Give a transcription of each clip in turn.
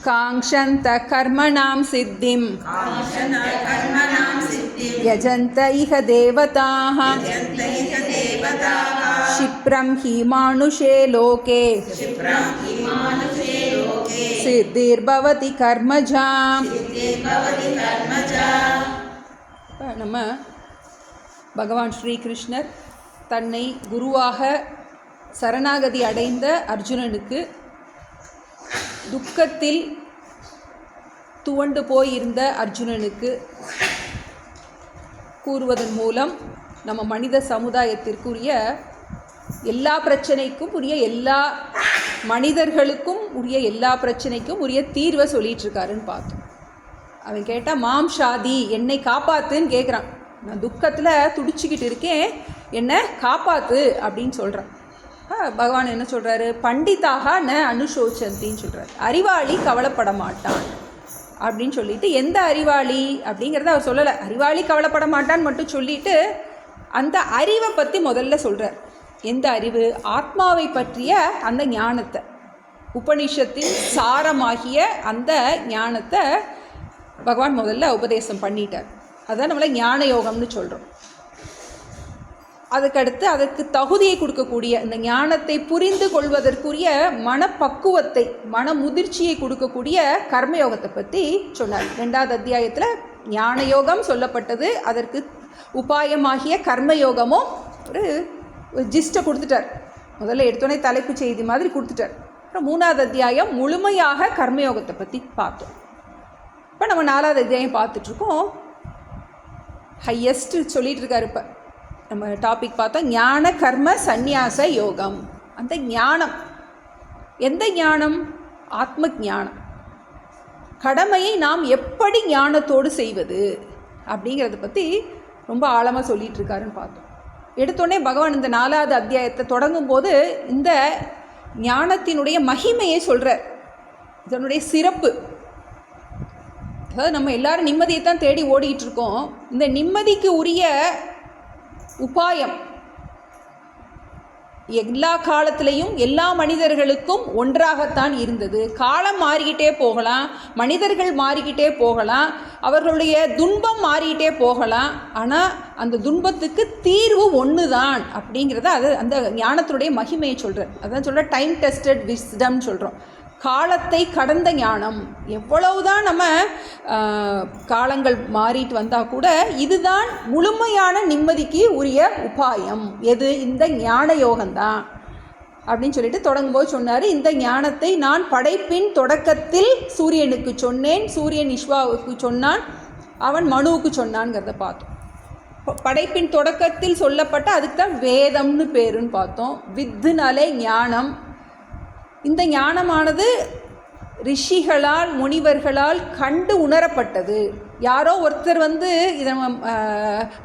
காங்க்ஷந்த கர்மணாம் சித்திம் யஜந்த இஹ தேவதாः க்ஷிப்ரம் ஹி மானுஷே லோகே சித்திர்பவதி கர்மஜா. நம்ம பகவான் ஸ்ரீகிருஷ்ணர் தன்னை குருவாக சரணாகதி அடைந்த அர்ஜுனனுக்கு துக்கத்தில் துவண்டு போயிருந்த அர்ஜுனனுக்கு கூறுவதன் மூலம் நம்ம மனித சமுதாயத்திற்குரிய எல்லா பிரச்சனைக்கும் உரிய எல்லா மனிதர்களுக்கும் உரிய எல்லா பிரச்சனைக்கும் உரிய தீர்வை சொல்லிகிட்ருக்காருன்னு பார்த்தோம். அவன் கேட்டால் மாம் ஷாதி, என்னை காப்பாற்றுன்னு கேட்குறான். நான் துக்கத்தில் துடிச்சிக்கிட்டு இருக்கேன், என்னை காப்பாற்று அப்படின்னு சொல்கிறான். பகவான் என்ன சொல்கிறாரு? பண்டிதாக ந அனுஷோச்சந்தின்னு சொல்கிறார். அறிவாளி கவலைப்பட மாட்டான் அப்படின்னு சொல்லிட்டு, எந்த அறிவாளி அப்படிங்கிறத அவர் சொல்லலை. அறிவாளி கவலைப்பட மாட்டான்னு மட்டும் சொல்லிட்டு அந்த அறிவை பற்றி முதல்ல சொல்கிறார். எந்த அறிவு? ஆத்மாவை பற்றிய அந்த ஞானத்தை, உபனிஷத்தின் சாரமாகிய அந்த ஞானத்தை பகவான் முதல்ல உபதேசம் பண்ணிட்டார். அதுதான் நம்மளை ஞான யோகம்னு சொல்கிறோம். அதுக்கடுத்து அதற்கு தகுதியை கொடுக்கக்கூடிய இந்த ஞானத்தை புரிந்து கொள்வதற்குரிய மனப்பக்குவத்தை, மன முதிர்ச்சியை கொடுக்கக்கூடிய கர்மயோகத்தை பற்றி சொன்னார். 2வது அத்தியாயத்தில் ஞான யோகம் சொல்லப்பட்டது. அதற்கு உபாயமாகிய கர்மயோகமும் ஒரு ஜிஸ்ட்டை கொடுத்துட்டார். முதல்ல எடுத்தோடனே தலைப்பு செய்தி மாதிரி கொடுத்துட்டார். அப்புறம் 3வது அத்தியாயம் முழுமையாக கர்மயோகத்தை பற்றி பார்த்தோம். இப்போ நம்ம 4வது அத்தியாயம் பார்த்துட்ருக்கோம். ஹையஸ்ட் சொல்லிகிட்டு இருக்காரு. இப்போ நம்ம டாபிக் பார்த்தோம் ஞான கர்ம சந்நியாச யோகம். அந்த ஞானம் எந்த ஞானம்? ஆத்ம ஞானம். கடமையை நாம் எப்படி ஞானத்தோடு செய்வது அப்படிங்கிறத பற்றி ரொம்ப ஆழமாக சொல்லிகிட்டு இருக்காருன்னு பார்த்தோம். எடுத்தோடனே பகவான் இந்த 4வது அத்தியாயத்தை தொடங்கும் போது இந்த ஞானத்தினுடைய மகிமையை சொல்கிறார், இதனுடைய சிறப்பு. அதாவது நம்ம எல்லாரும் நிம்மதியை தான் தேடி ஓடிக்கிட்டு இருக்கோம். இந்த நிம்மதிக்கு உரிய உபாயம் எல்லா காலத்திலையும் எல்லா மனிதர்களுக்கும் ஒன்றாகத்தான் இருந்தது. காலம் மாறிக்கிட்டே போகலாம், மனிதர்கள் மாறிக்கிட்டே போகலாம், அவர்களுடைய துன்பம் மாறிக்கிட்டே போகலாம். ஆனால் அந்த துன்பத்துக்கு தீர்வு ஒன்று தான் அப்படிங்கிறத அது அந்த ஞானத்தினுடைய மகிமையை சொல்கிறார். அதான் சொல்கிற டைம் டெஸ்டட் விஸ்டம்னு சொல்கிறோம். காலத்தை கடந்த ஞானம். எவ்வளவுதான் நம்ம காலங்கள் மாறிட்டு வந்தால் கூட இதுதான் முழுமையான நிம்மதிக்கு உரிய உபாயம். எது? இந்த ஞான யோகம்தான் அப்படின்னு சொல்லிட்டு தொடங்கும்போது சொன்னார். இந்த ஞானத்தை நான் படைப்பின் தொடக்கத்தில் சூரியனுக்கு சொன்னேன், சூரியன் இஸ்வாவுக்கு சொன்னான், அவன் மனுவுக்கு சொன்னான்ங்கிறத பார்த்தோம். படைப்பின் தொடக்கத்தில் சொல்லப்பட்ட அதுக்கு தான் வேதம்னு பேருன்னு பார்த்தோம். வித்துனாலே ஞானம். இந்த ஞானமானது ரிஷிகளால் முனிவர்களால் கண்டு உணரப்பட்டது. யாரோ ஒருத்தர் இதை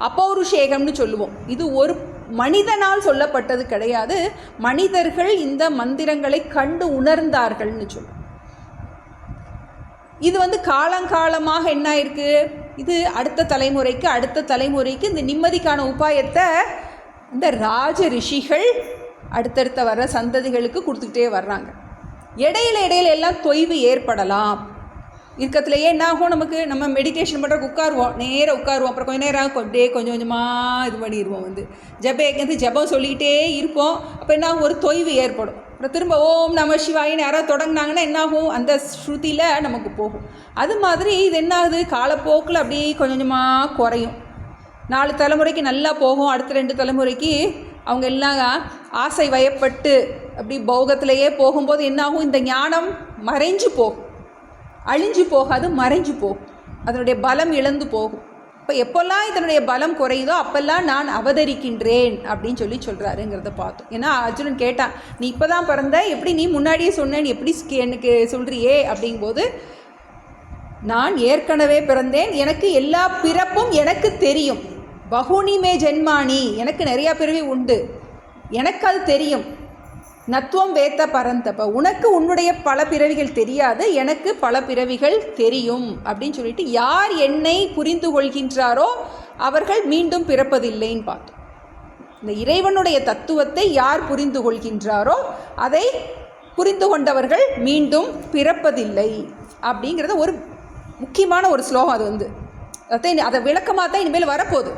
அப்பௌருஷேகம்னு சொல்லுவோம். இது ஒரு மனிதனால் சொல்லப்பட்டது கிடையாது. மனிதர்கள் இந்த மந்திரங்களை கண்டு உணர்ந்தார்கள்னு சொல்லுவோம். இது காலங்காலமாக என்ன ஆயிருக்கு? இது அடுத்த தலைமுறைக்கு இந்த நிம்மதிக்கான உபாயத்தை இந்த ராஜ ரிஷிகள் அடுத்தடுத்த வர்ற சந்ததிகளுக்கு கொடுத்துக்கிட்டே வர்றாங்க. இடையில எல்லாம் தொய்வு ஏற்படலாம். இருக்கத்துலையே என்ன ஆகும்? நம்ம மெடிடேஷன் பண்ணுறதுக்கு நேராக உட்காருவோம். அப்புறம் கொஞ்சம் நேரம் அப்படியே கொஞ்சம் கொஞ்சமாக இது பண்ணிடுவோம். ஜபம் சொல்லிக்கிட்டே இருப்போம். அப்போ என்ன ஆகும்? ஒரு தொய்வு ஏற்படும். அப்புறம் திரும்ப ஓம் நம சிவாயின்னு யாராவது தொடங்கினாங்கன்னா என்னாகும்? அந்த ஸ்ருதியில் நமக்கு போகும். அது மாதிரி இது என்ன ஆகுது? காலப்போக்கில் அப்படியே கொஞ்சம் கொஞ்சமாக குறையும். 4 தலைமுறைக்கு நல்லா போகும். அடுத்த 2 தலைமுறைக்கு அவங்க எல்லாம் ஆசை வயப்பட்டு அப்படி போகத்திலேயே போகும்போது என்னாகும்? இந்த ஞானம் மறைஞ்சு போகும். அழிஞ்சு போகாது, மறைஞ்சு போகும். அதனுடைய பலம் இழந்து போகும். இப்போ எப்போல்லாம் இதனுடைய பலம் குறையுதோ அப்போல்லாம் நான் அவதரிக்கின்றேன் அப்படின்னு சொல்கிறாருங்கிறத பார்த்தோம். ஏன்னா அர்ஜுனன் கேட்டான், நீ இப்போ தான் பிறந்த, எப்படி நீ முன்னாடியே சொன்னேன்னு எப்படி எனக்கு சொல்கிறியே அப்படிங்கும்போது, நான் ஏற்கனவே பிறந்தேன், எனக்கு எல்லா பிறப்பும் எனக்கு தெரியும். பகுனிமே ஜென்மானி, எனக்கு நிறையா பிறவி உண்டு, எனக்கு அது தெரியும். நத்துவம் வேத்த பரந்தப்ப, உனக்கு உன்னுடைய பல பிறவிகள் தெரியாது, எனக்கு பல பிறவிகள் தெரியும் அப்படின்னு சொல்லிட்டு, யார் என்னை புரிந்து கொள்கின்றாரோ அவர்கள் மீண்டும் பிறப்பதில்லைன்னு பார்த்தோம். இந்த இறைவனுடைய தத்துவத்தை யார் புரிந்து கொள்கின்றாரோ அதை புரிந்து கொண்டவர்கள் மீண்டும் பிறப்பதில்லை அப்படிங்கிறத ஒரு முக்கியமான ஒரு ஸ்லோகம். அது அதை விளக்கமாக தான் இனிமேல் வரப்போகுது.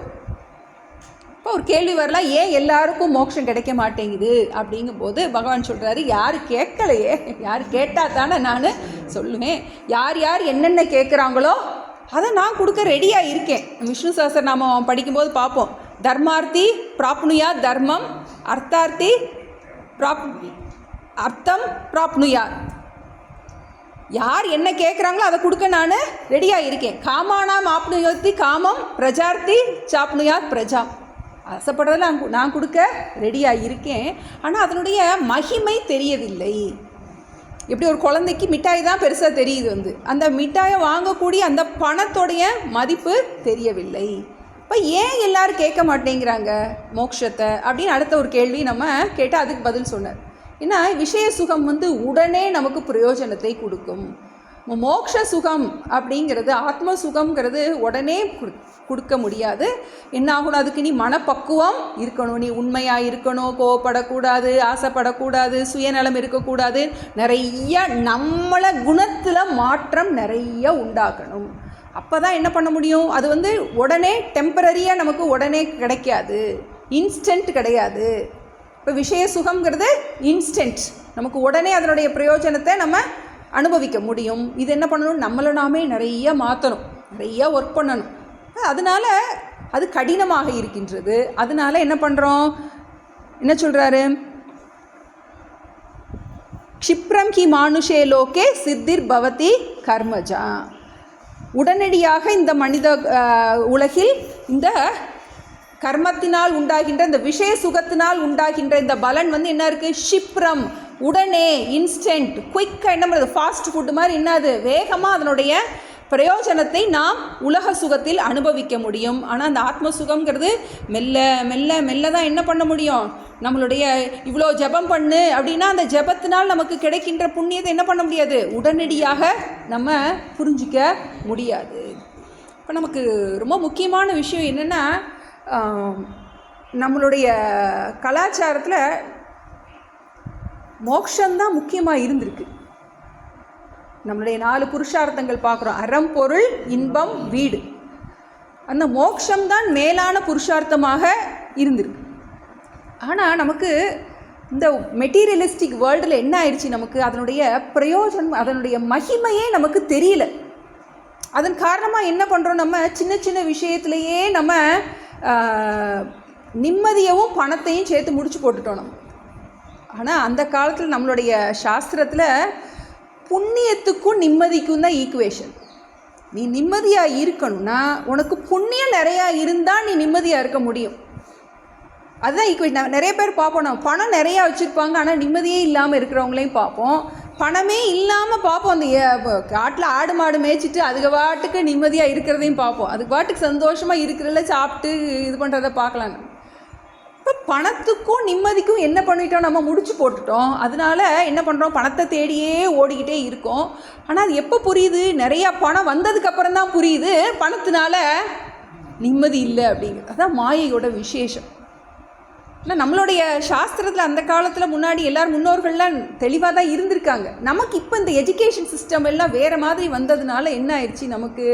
இப்போ ஒரு கேள்வி வரலாம், ஏன் எல்லாருக்கும் மோட்சம் கிடைக்க மாட்டேங்குது அப்படிங்கும்போது பகவான் சொல்கிறாரு, யார் கேட்கலையே, யார் கேட்டால் தானே நான் சொல்லுவேன். யார் யார் என்னென்ன கேட்குறாங்களோ அதை நான் கொடுக்க ரெடியாக இருக்கேன். விஷ்ணு சஹஸ்ரநாமம் படிக்கும்போது பார்ப்போம், தர்மார்த்தி பிராப்னுயா தர்மம், அர்த்தார்த்தி அர்த்தம் பிராப்னுயா. யார் என்ன கேட்குறாங்களோ அதை கொடுக்க நான் ரெடியாக இருக்கேன். காமானாம் ஆப்னுயோத்தி காமம், பிரஜார்த்தி சாப்னுயாத் பிரஜாம். ஆசைப்படுறதில் நான் கொடுக்க ரெடியாக இருக்கேன். ஆனால் அதனுடைய மகிமை தெரியவில்லை. எப்படி ஒரு குழந்தைக்கு மிட்டாய் தான் பெருசாக தெரியுது, அந்த மிட்டாயை வாங்கக்கூடிய அந்த பணத்தோடைய மதிப்பு தெரியவில்லை. இப்போ ஏன் எல்லோரும் கேட்க மாட்டேங்கிறாங்க மோட்சத்தை அப்படின்னு அடுத்த ஒரு கேள்வி நம்ம கேட்டால் அதுக்கு பதில் சொன்னார். ஏன்னா விஷய சுகம் உடனே நமக்கு பிரயோஜனத்தை கொடுக்கும். மோட்ச சுகம் அப்படிங்கிறது, ஆத்ம சுகம்ங்கிறது உடனே கொடுக்க முடியாது. என்ன ஆகணும், அதுக்கு நீ மனப்பக்குவம் இருக்கணும், நீ உண்மையாக இருக்கணும், கோவப்படக்கூடாது, ஆசைப்படக்கூடாது, சுயநலம் இருக்கக்கூடாது, நிறைய நம்மளை குணத்தில் மாற்றம் நிறைய உண்டாக்கணும். அப்போ தான் என்ன பண்ண முடியும். அது உடனே டெம்பரரியாக நமக்கு உடனே கிடைக்காது, இன்ஸ்டன்ட் கிடையாது. இப்போ விஷய சுகம்ங்கிறது இன்ஸ்டன்ட், நமக்கு உடனே அதனுடைய பிரயோஜனத்தை நம்ம அனுபவிக்க முடியும். இது என்ன பண்ணணும், நம்மளை நாமே நிறைய மாற்றணும், நிறைய ஒர்க் பண்ணணும். அதனால் அது கடினமாக இருக்கின்றது. அதனால் என்ன பண்ணுறோம், என்ன சொல்கிறாரு, க்ஷிப்ரம் கி மானுஷே லோகே சித்திர் பவதி கர்மஜா. உடனடியாக இந்த மனித உலகில் இந்த கர்மத்தினால் உண்டாகின்ற இந்த விஷய சுகத்தினால் உண்டாகின்ற இந்த பலன் என்ன இருக்குது, க்ஷிப்ரம், உடனே, இன்ஸ்டன்ட், குயிக்காக, என்ன பண்ணுறது, ஃபாஸ்ட் ஃபுட்டு மாதிரி என்னது, வேகமாக அதனுடைய பிரயோஜனத்தை நாம் உலக சுகத்தில் அனுபவிக்க முடியும். ஆனால் அந்த ஆத்ம சுகம்ங்கிறது மெல்ல மெல்ல மெல்ல தான் என்ன பண்ண முடியும். நம்மளுடைய இவ்வளோ ஜபம் பண்ணு அப்படின்னா அந்த ஜபத்தினால் நமக்கு கிடைக்கின்ற புண்ணியத்தை என்ன பண்ண முடியாது, உடனடியாக நம்ம புரிஞ்சிக்க முடியாது. இப்போ நமக்கு ரொம்ப முக்கியமான விஷயம் என்னென்னா, நம்மளுடைய கலாச்சாரத்தில் மோட்சம்தான் முக்கியமாக இருந்திருக்கு. நம்மளுடைய 4 புருஷார்த்தங்கள் பார்க்குறோம், அறம், பொருள், இன்பம், வீடு. அந்த மோட்சம்தான் மேலான புருஷார்த்தமாக இருந்திருக்கு. ஆனால் நமக்கு இந்த மெட்டீரியலிஸ்டிக் வேர்ல்டில் என்ன ஆயிடுச்சு, நமக்கு அதனுடைய பிரயோஜனம், அதனுடைய மகிமையே நமக்கு தெரியல. அதன் காரணமாக என்ன பண்ணுறோம், நம்ம சின்ன சின்ன விஷயத்துலையே நம்ம நிம்மதியவும் பணத்தையும் சேர்த்து முடிச்சு போட்டுட்டோம் நம்ம. ஆனால் அந்த காலத்தில் நம்மளுடைய சாஸ்திரத்தில் புண்ணியத்துக்கும் நிம்மதிக்கும் தான் ஈக்குவேஷன். நீ நிம்மதியாக இருக்கணும்னா உனக்கு புண்ணியம் நிறையா இருந்தால் நீ நிம்மதியாக இருக்க முடியும். அதுதான் ஈக்குவேஷன். நிறைய பேர் பார்ப்போம், நம்ம பணம் நிறையா வச்சுருப்பாங்க ஆனால் நிம்மதியே இல்லாமல் இருக்கிறவங்களையும் பார்ப்போம். பணமே இல்லாமல் பார்ப்போம், அந்த காட்டில் ஆடு மாடு மேய்ச்சிட்டு அதுக்கு பாட்டுக்கு நிம்மதியாக இருக்கிறதையும் பார்ப்போம். அதுக்கு பாட்டுக்கு சந்தோஷமாக இருக்கிறதில்ல, சாப்பிட்டு இது பண்ணுறதை பார்க்கலாம். இப்போ பணத்துக்கும் நிம்மதிக்கும் என்ன பண்ணிட்டோம், நம்ம முடிச்சு போட்டுட்டோம். அதனால என்ன பண்ணுறோம், பணத்தை தேடியே ஓடிக்கிட்டே இருக்கோம். ஆனால் அது எப்போ புரியுது, நிறையா பணம் வந்ததுக்கப்புறம் தான் புரியுது பணத்தினால நிம்மதி இல்லை அப்படிங்கிறது. அதுதான் மாயையோட விசேஷம். ஆனால் நம்மளுடைய சாஸ்திரத்தில் அந்த காலத்தில் முன்னாடி எல்லோரும் முன்னோர்கள்லாம் தெளிவாக தான் இருந்திருக்காங்க. நமக்கு இப்போ இந்த எஜுகேஷன் சிஸ்டம் எல்லாம் வேறு மாதிரி வந்ததுனால என்ன ஆயிடுச்சு, நமக்கு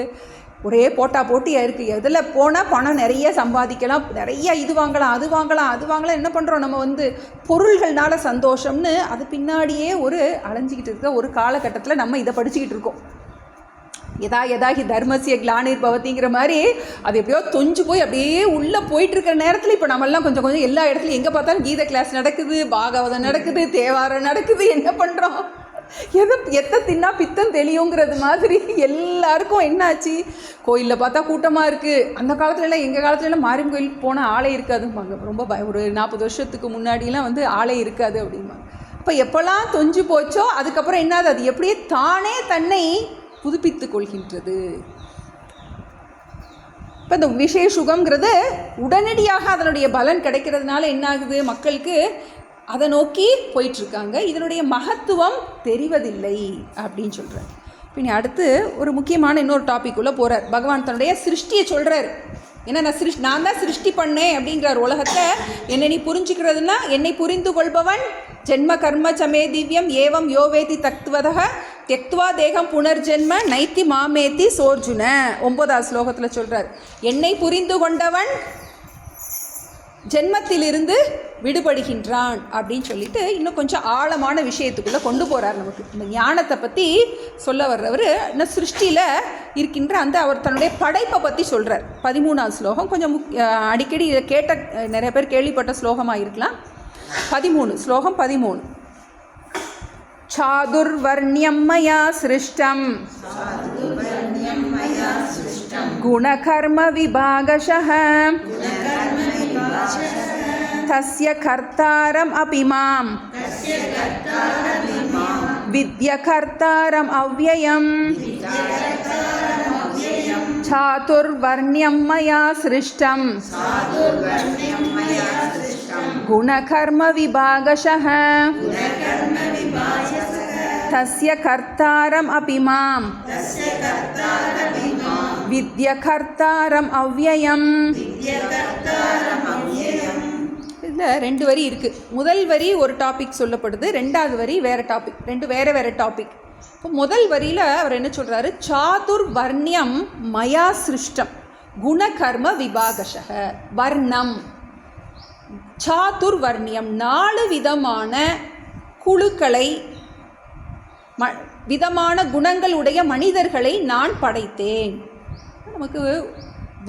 ஒரே போட்டியாக இருக்குது. எதில் போனால் பணம் நிறைய சம்பாதிக்கலாம், நிறைய இது வாங்கலாம், அது வாங்கலாம். என்ன பண்ணுறோம், நம்ம பொருள்கள்னால சந்தோஷம்னு அது பின்னாடியே ஒரு அலைஞ்சிக்கிட்டு இருக்க ஒரு காலகட்டத்தில் நம்ம இதை படிச்சுக்கிட்டு இருக்கோம். எதாகி தர்மசிய கிளானிர் பவதிங்கிற மாதிரி அது எப்படியோ தொஞ்சு போய் அப்படியே உள்ளே போயிட்டுருக்கிற நேரத்தில் இப்போ நம்மெல்லாம் கொஞ்சம் கொஞ்சம் எல்லா இடத்துலையும் எங்கே பார்த்தாலும் கீதை கிளாஸ் நடக்குது, பாகவதம் நடக்குது, தேவாரம் நடக்குது. என்ன பண்ணுறோம், எத்தை தின்னா பித்தம் தெளியுங்கிறது மாதிரி எல்லாருக்கும் என்னாச்சு, கோயிலில் பார்த்தா கூட்டமாக இருக்குது. அந்த காலத்துலலாம், எங்கள் காலத்துலலாம் மாரியம்மன் கோயிலுக்கு போனால் ஆளே இருக்காதும்பாங்க. ரொம்ப ஒரு 40 வருஷத்துக்கு முன்னாடிலாம் ஆளே இருக்காது அப்படிம்பாங்க. அப்போ எப்போல்லாம் தொஞ்சு போச்சோ அதுக்கப்புறம் என்னது, அது எப்படியே தானே தன்னை புதுப்பித்து கொள்கின்றது. இப்போ இந்த விஷய சுகம்ங்கிறது உடனடியாக அதனுடைய பலன் கிடைக்கிறதுனால என்ன ஆகுது, மக்களுக்கு அதை நோக்கி போயிட்டுருக்காங்க. இதனுடைய மகத்துவம் தெரிவதில்லை அப்படின்னு சொல்கிறார். பின்னி அடுத்து ஒரு முக்கியமான இன்னொரு டாபிக் உள்ள போகிறார். பகவான் தன்னுடைய சிருஷ்டியை சொல்கிறார். ஏன்னா நான் தான் சிருஷ்டி பண்ணேன் அப்படிங்கிறார் உலகத்தை. என்னை நீ புரிஞ்சுக்கிறதுனா, என்னை புரிந்து கொள்பவன் ஜென்ம கர்ம சமே திவ்யம் ஏவம் யோவேதி தத்துவதக தெக்துவா தேகம் புனர்ஜென்ம நைத்தி மாமேத்தி சோர்ஜுன 9வது ஸ்லோகத்தில் சொல்கிறார். என்னை புரிந்து கொண்டவன் ஜென்மத்திலிருந்து விடுபடுகின்றான் அப்படின்னு சொல்லிட்டு இன்னும் கொஞ்சம் ஆழமான விஷயத்துக்குள்ளே கொண்டு போகிறார். நமக்கு இந்த ஞானத்தை பற்றி சொல்ல வர்றவர் இன்னும் சிருஷ்டியில் இருக்கின்ற அந்த அவர் தன்னுடைய படைப்பை பற்றி சொல்கிறார். 13வது ஸ்லோகம் கொஞ்சம் அடிக்கடி இதை கேட்ட நிறைய பேர் கேள்விப்பட்ட ஸ்லோகமாக இருக்கலாம். 13 சாதுர்வர்ண்யம் மயா சிருஷ்டம் குணகர்ம விபாகஷः தஸ்ய கர்த்தாரம் அபி மாம் வித்ய கர்த்தாரம் அவ்யயம் சாதுர்வர்ண்யம் மயா சிருஷ்டம் குணகர்ம விபாகஷः தஸ்ய கர்த்தாரம் அபி மாம் வித்ய கர்த்தாரம் அவ்யயம். இதில் 2 வரி இருக்குது. முதல் வரி ஒரு டாபிக் சொல்லப்படுது, 2வது வரி வேறு டாபிக், 2 வேறு டாபிக். இப்போ முதல் வரியில் அவர் என்ன சொல்கிறாரு, சாதுர்வர்ண்யம் மயா சிருஷ்டம் குணகர்ம விபாகஷः. வர்ணம் சாதுர்வர்ண்யம் 4 விதமான குழுக்களை விதமான குணங்களுடைய மனிதர்களை நான் படைத்தேன். நமக்கு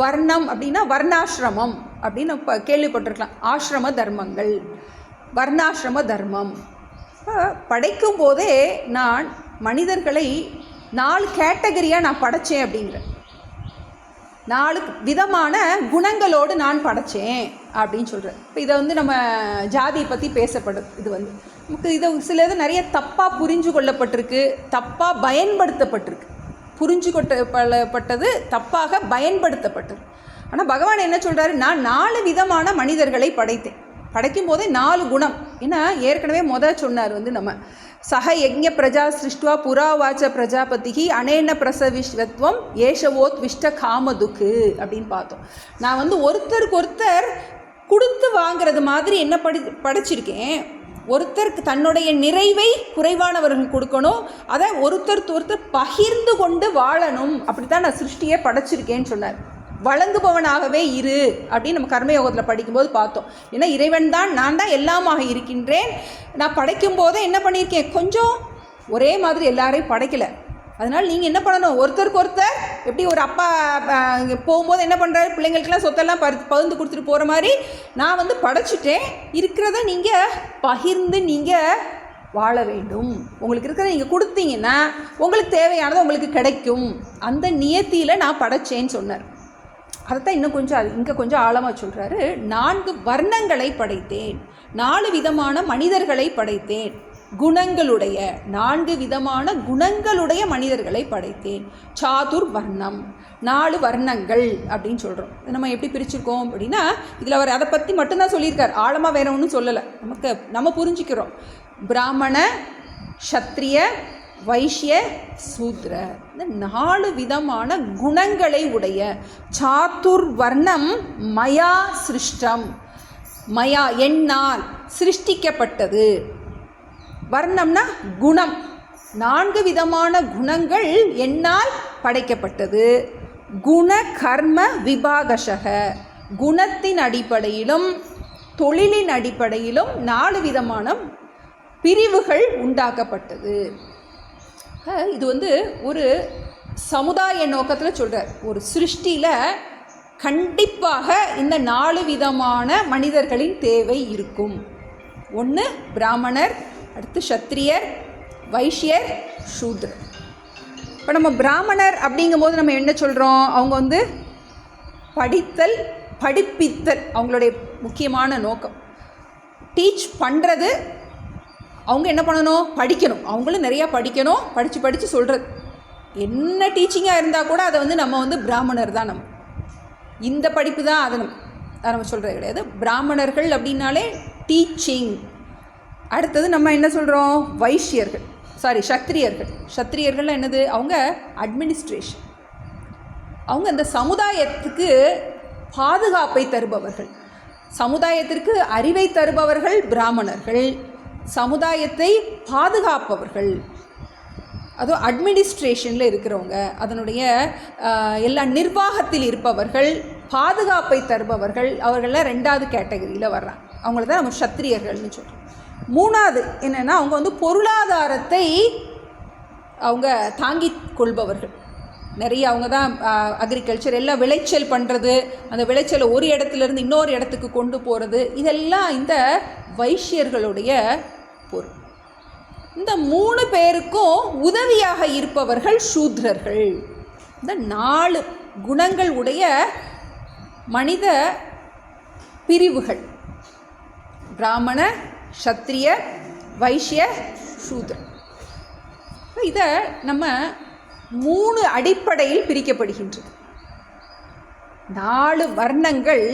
வர்ணம் அப்படின்னா வர்ணாசிரமம் அப்படின்னு இப்போ கேள்விப்பட்டிருக்கலாம். ஆசிரம தர்மங்கள், வர்ணாசிரம தர்மம். படைக்கும் போதே நான் மனிதர்களை 4 கேட்டகரியாக நான் படைத்தேன் அப்படிங்கிற 4 விதமான குணங்களோடு நான் படைத்தேன் அப்படின்னு சொல்கிறேன். இப்போ இதை வந்து நம்ம ஜாதியை பற்றி பேசப்படுது. இது வந்து நமக்கு இதை சிலது நிறைய தப்பாக புரிஞ்சு கொள்ளப்பட்டிருக்கு, தப்பாக பயன்படுத்தப்பட்டிருக்கு. புரிஞ்சு கொள்ளப்பட்டது தப்பாக பயன்படுத்தப்பட்டது. ஆனால் பகவான் என்ன சொல்கிறாரு, நான் 4 விதமான மனிதர்களை படைத்தேன். படைக்கும் போதே 4 குணம். ஏன்னா ஏற்கனவே சொன்னார் வந்து நம்ம சக யஜ்ஞ பிரஜா சிருஷ்டுவா புறாவாச்ச பிரஜாபதிகி அனேன பிரசவிஸ்வத்வம் ஏஷவோத் விஷ்ட காமதுக்கு அப்படின்னு பார்த்தோம். நான் வந்து ஒருத்தருக்கு ஒருத்தர் கொடுத்து வாங்கிறது மாதிரி என்ன படைச்சிருக்கேன். ஒருத்தருக்கு தன்னுடைய நிறைவை குறைவானவர்கள் கொடுக்கணும், அதை ஒருத்தர் பகிர்ந்து கொண்டு வாழணும். அப்படி தான் நான் சிருஷ்டியை படைச்சிருக்கேன்னு சொன்னார். வழங்குபவனாகவே இரு அப்படின்னு நம்ம கர்மயோகத்தில் படிக்கும்போது பார்த்தோம். ஏன்னா இறைவன் தான், நான் தான் எல்லாமாக இருக்கின்றேன். நான் படைக்கும் போதே என்ன பண்ணியிருக்கேன், கொஞ்சம் ஒரே மாதிரி எல்லாரையும் படைக்கலை. அதனால் நீங்கள் என்ன பண்ணணும், ஒருத்தருக்கு ஒருத்தர் எப்படி ஒரு அப்பா போகும்போது என்ன பண்ணுறாரு, பிள்ளைங்களுக்கெல்லாம் சொத்தெல்லாம் பகிர்ந்து கொடுத்துட்டு போகிற மாதிரி நான் வந்து படைச்சிட்டேன். இருக்கிறத நீங்கள் பகிர்ந்து நீங்கள் வாழ வேண்டும். உங்களுக்கு இருக்கிறத நீங்கள் கொடுத்தீங்கன்னா உங்களுக்கு தேவையானது உங்களுக்கு கிடைக்கும். அந்த நியத்தியில் நான் படைச்சேன்னு சொன்னார். அதைத்தான் இன்னும் கொஞ்சம் இங்கே கொஞ்சம் ஆழமாக சொல்கிறாரு. 4 வர்ணங்களை படைத்தேன், 4 விதமான மனிதர்களை படைத்தேன், குணங்களுடைய 4 விதமான குணங்களுடைய மனிதர்களை படைத்தேன். சாதுர் வர்ணம் 4 வர்ணங்கள் அப்படின்னு சொல்கிறோம். நம்ம எப்படி பிரிச்சுருக்கோம் அப்படின்னா, இதில் அவர் அதை பற்றி மட்டும்தான் சொல்லியிருக்கார், ஆழமாக வேற ஒன்றும் சொல்லலை. நம்ம புரிஞ்சுக்கிறோம். பிராமண, சத்திரிய, வைஷ்ய, சூத்ர, இந்த 4 விதமான குணங்களை உடைய சாதுர் வர்ணம் மயா சிருஷ்டம். மயா என்னால் சிருஷ்டிக்கப்பட்டது. வர்ணம்னா குணம். 4 விதமான குணங்கள் என்னால் படைக்கப்பட்டது. குண கர்ம விபாகஷக, குணத்தின் அடிப்படையிலும் தொழிலின் அடிப்படையிலும் 4 விதமான பிரிவுகள் உண்டாக்கப்பட்டது. இது வந்து ஒரு சமுதாய நோக்கத்தில் சொல்கிறார். ஒரு சிருஷ்டியில் கண்டிப்பாக இந்த 4 விதமான மனிதர்களின் தேவை இருக்கும். ஒன்று பிராமணர், அடுத்து சத்திரியர், வைஷ்யர், சூத்ரர். இப்போ நம்ம பிராமணர் அப்படிங்கும்போது நம்ம என்ன சொல்கிறோம், அவங்க வந்து படித்தல், படிப்பித்தல் அவங்களுடைய முக்கியமான நோக்கம். டீச் பண்ணுறது, அவங்க என்ன பண்ணணும், படிக்கணும். அவங்களும் நிறையா படிக்கணும், படித்து சொல்கிறது. என்ன டீச்சிங்காக இருந்தால் கூட அதை வந்து நம்ம வந்து பிராமணர் தான். நம்ம இந்த படிப்பு தான் அதை நம்ம சொல்கிறது கிடையாது. பிராமணர்கள் அப்படின்னாலே டீச்சிங். அடுத்தது நம்ம என்ன சொல்கிறோம், வைஷ்யர்கள், சத்திரியர்கள். சத்திரியர்கள் என்னது, அவங்க அட்மினிஸ்ட்ரேஷன். அவங்க அந்த சமுதாயத்துக்கு பாதுகாப்பை தருபவர்கள், சமுதாயத்திற்கு அறிவை தருபவர்கள் பிராமணர்கள். சமுதாயத்தை பாதுகாப்பவர்கள், அதுவும் அட்மினிஸ்ட்ரேஷனில் இருக்கிறவங்க, அதனுடைய எல்லா நிர்வாகத்தில் இருப்பவர்கள், பாதுகாப்பை தருபவர்கள், அவர்கள்லாம் 2வது கேட்டகரியில் வர்றாங்க. அவங்கள தான் நம்ம சத்திரியர்கள்னு சொல்கிறோம். 3வது என்னென்னா அவங்க வந்து பொருளாதாரத்தை அவங்க தாங்கி கொள்பவர்கள். நிறைய அவங்க தான் அக்ரிகல்ச்சர் எல்லாம் விளைச்சல் பண்ணுறது, அந்த விளைச்சலை ஒரு இடத்துலேருந்து இன்னொரு இடத்துக்கு கொண்டு போகிறது, இதெல்லாம் இந்த வைஷ்யர்களுடைய பொருள். இந்த 3 பேருக்கும் உதவியாக இருப்பவர்கள் சூத்ரர்கள். இந்த 4 குணங்கள் உடைய மனித பிரிவுகள்: பிராமண, சத்திரிய, வைஷ்ய, சூத்ர. இதை நம்ம 3 அடிப்படையில் பிரிக்கப்படுகின்றது. 4 வர்ணங்கள்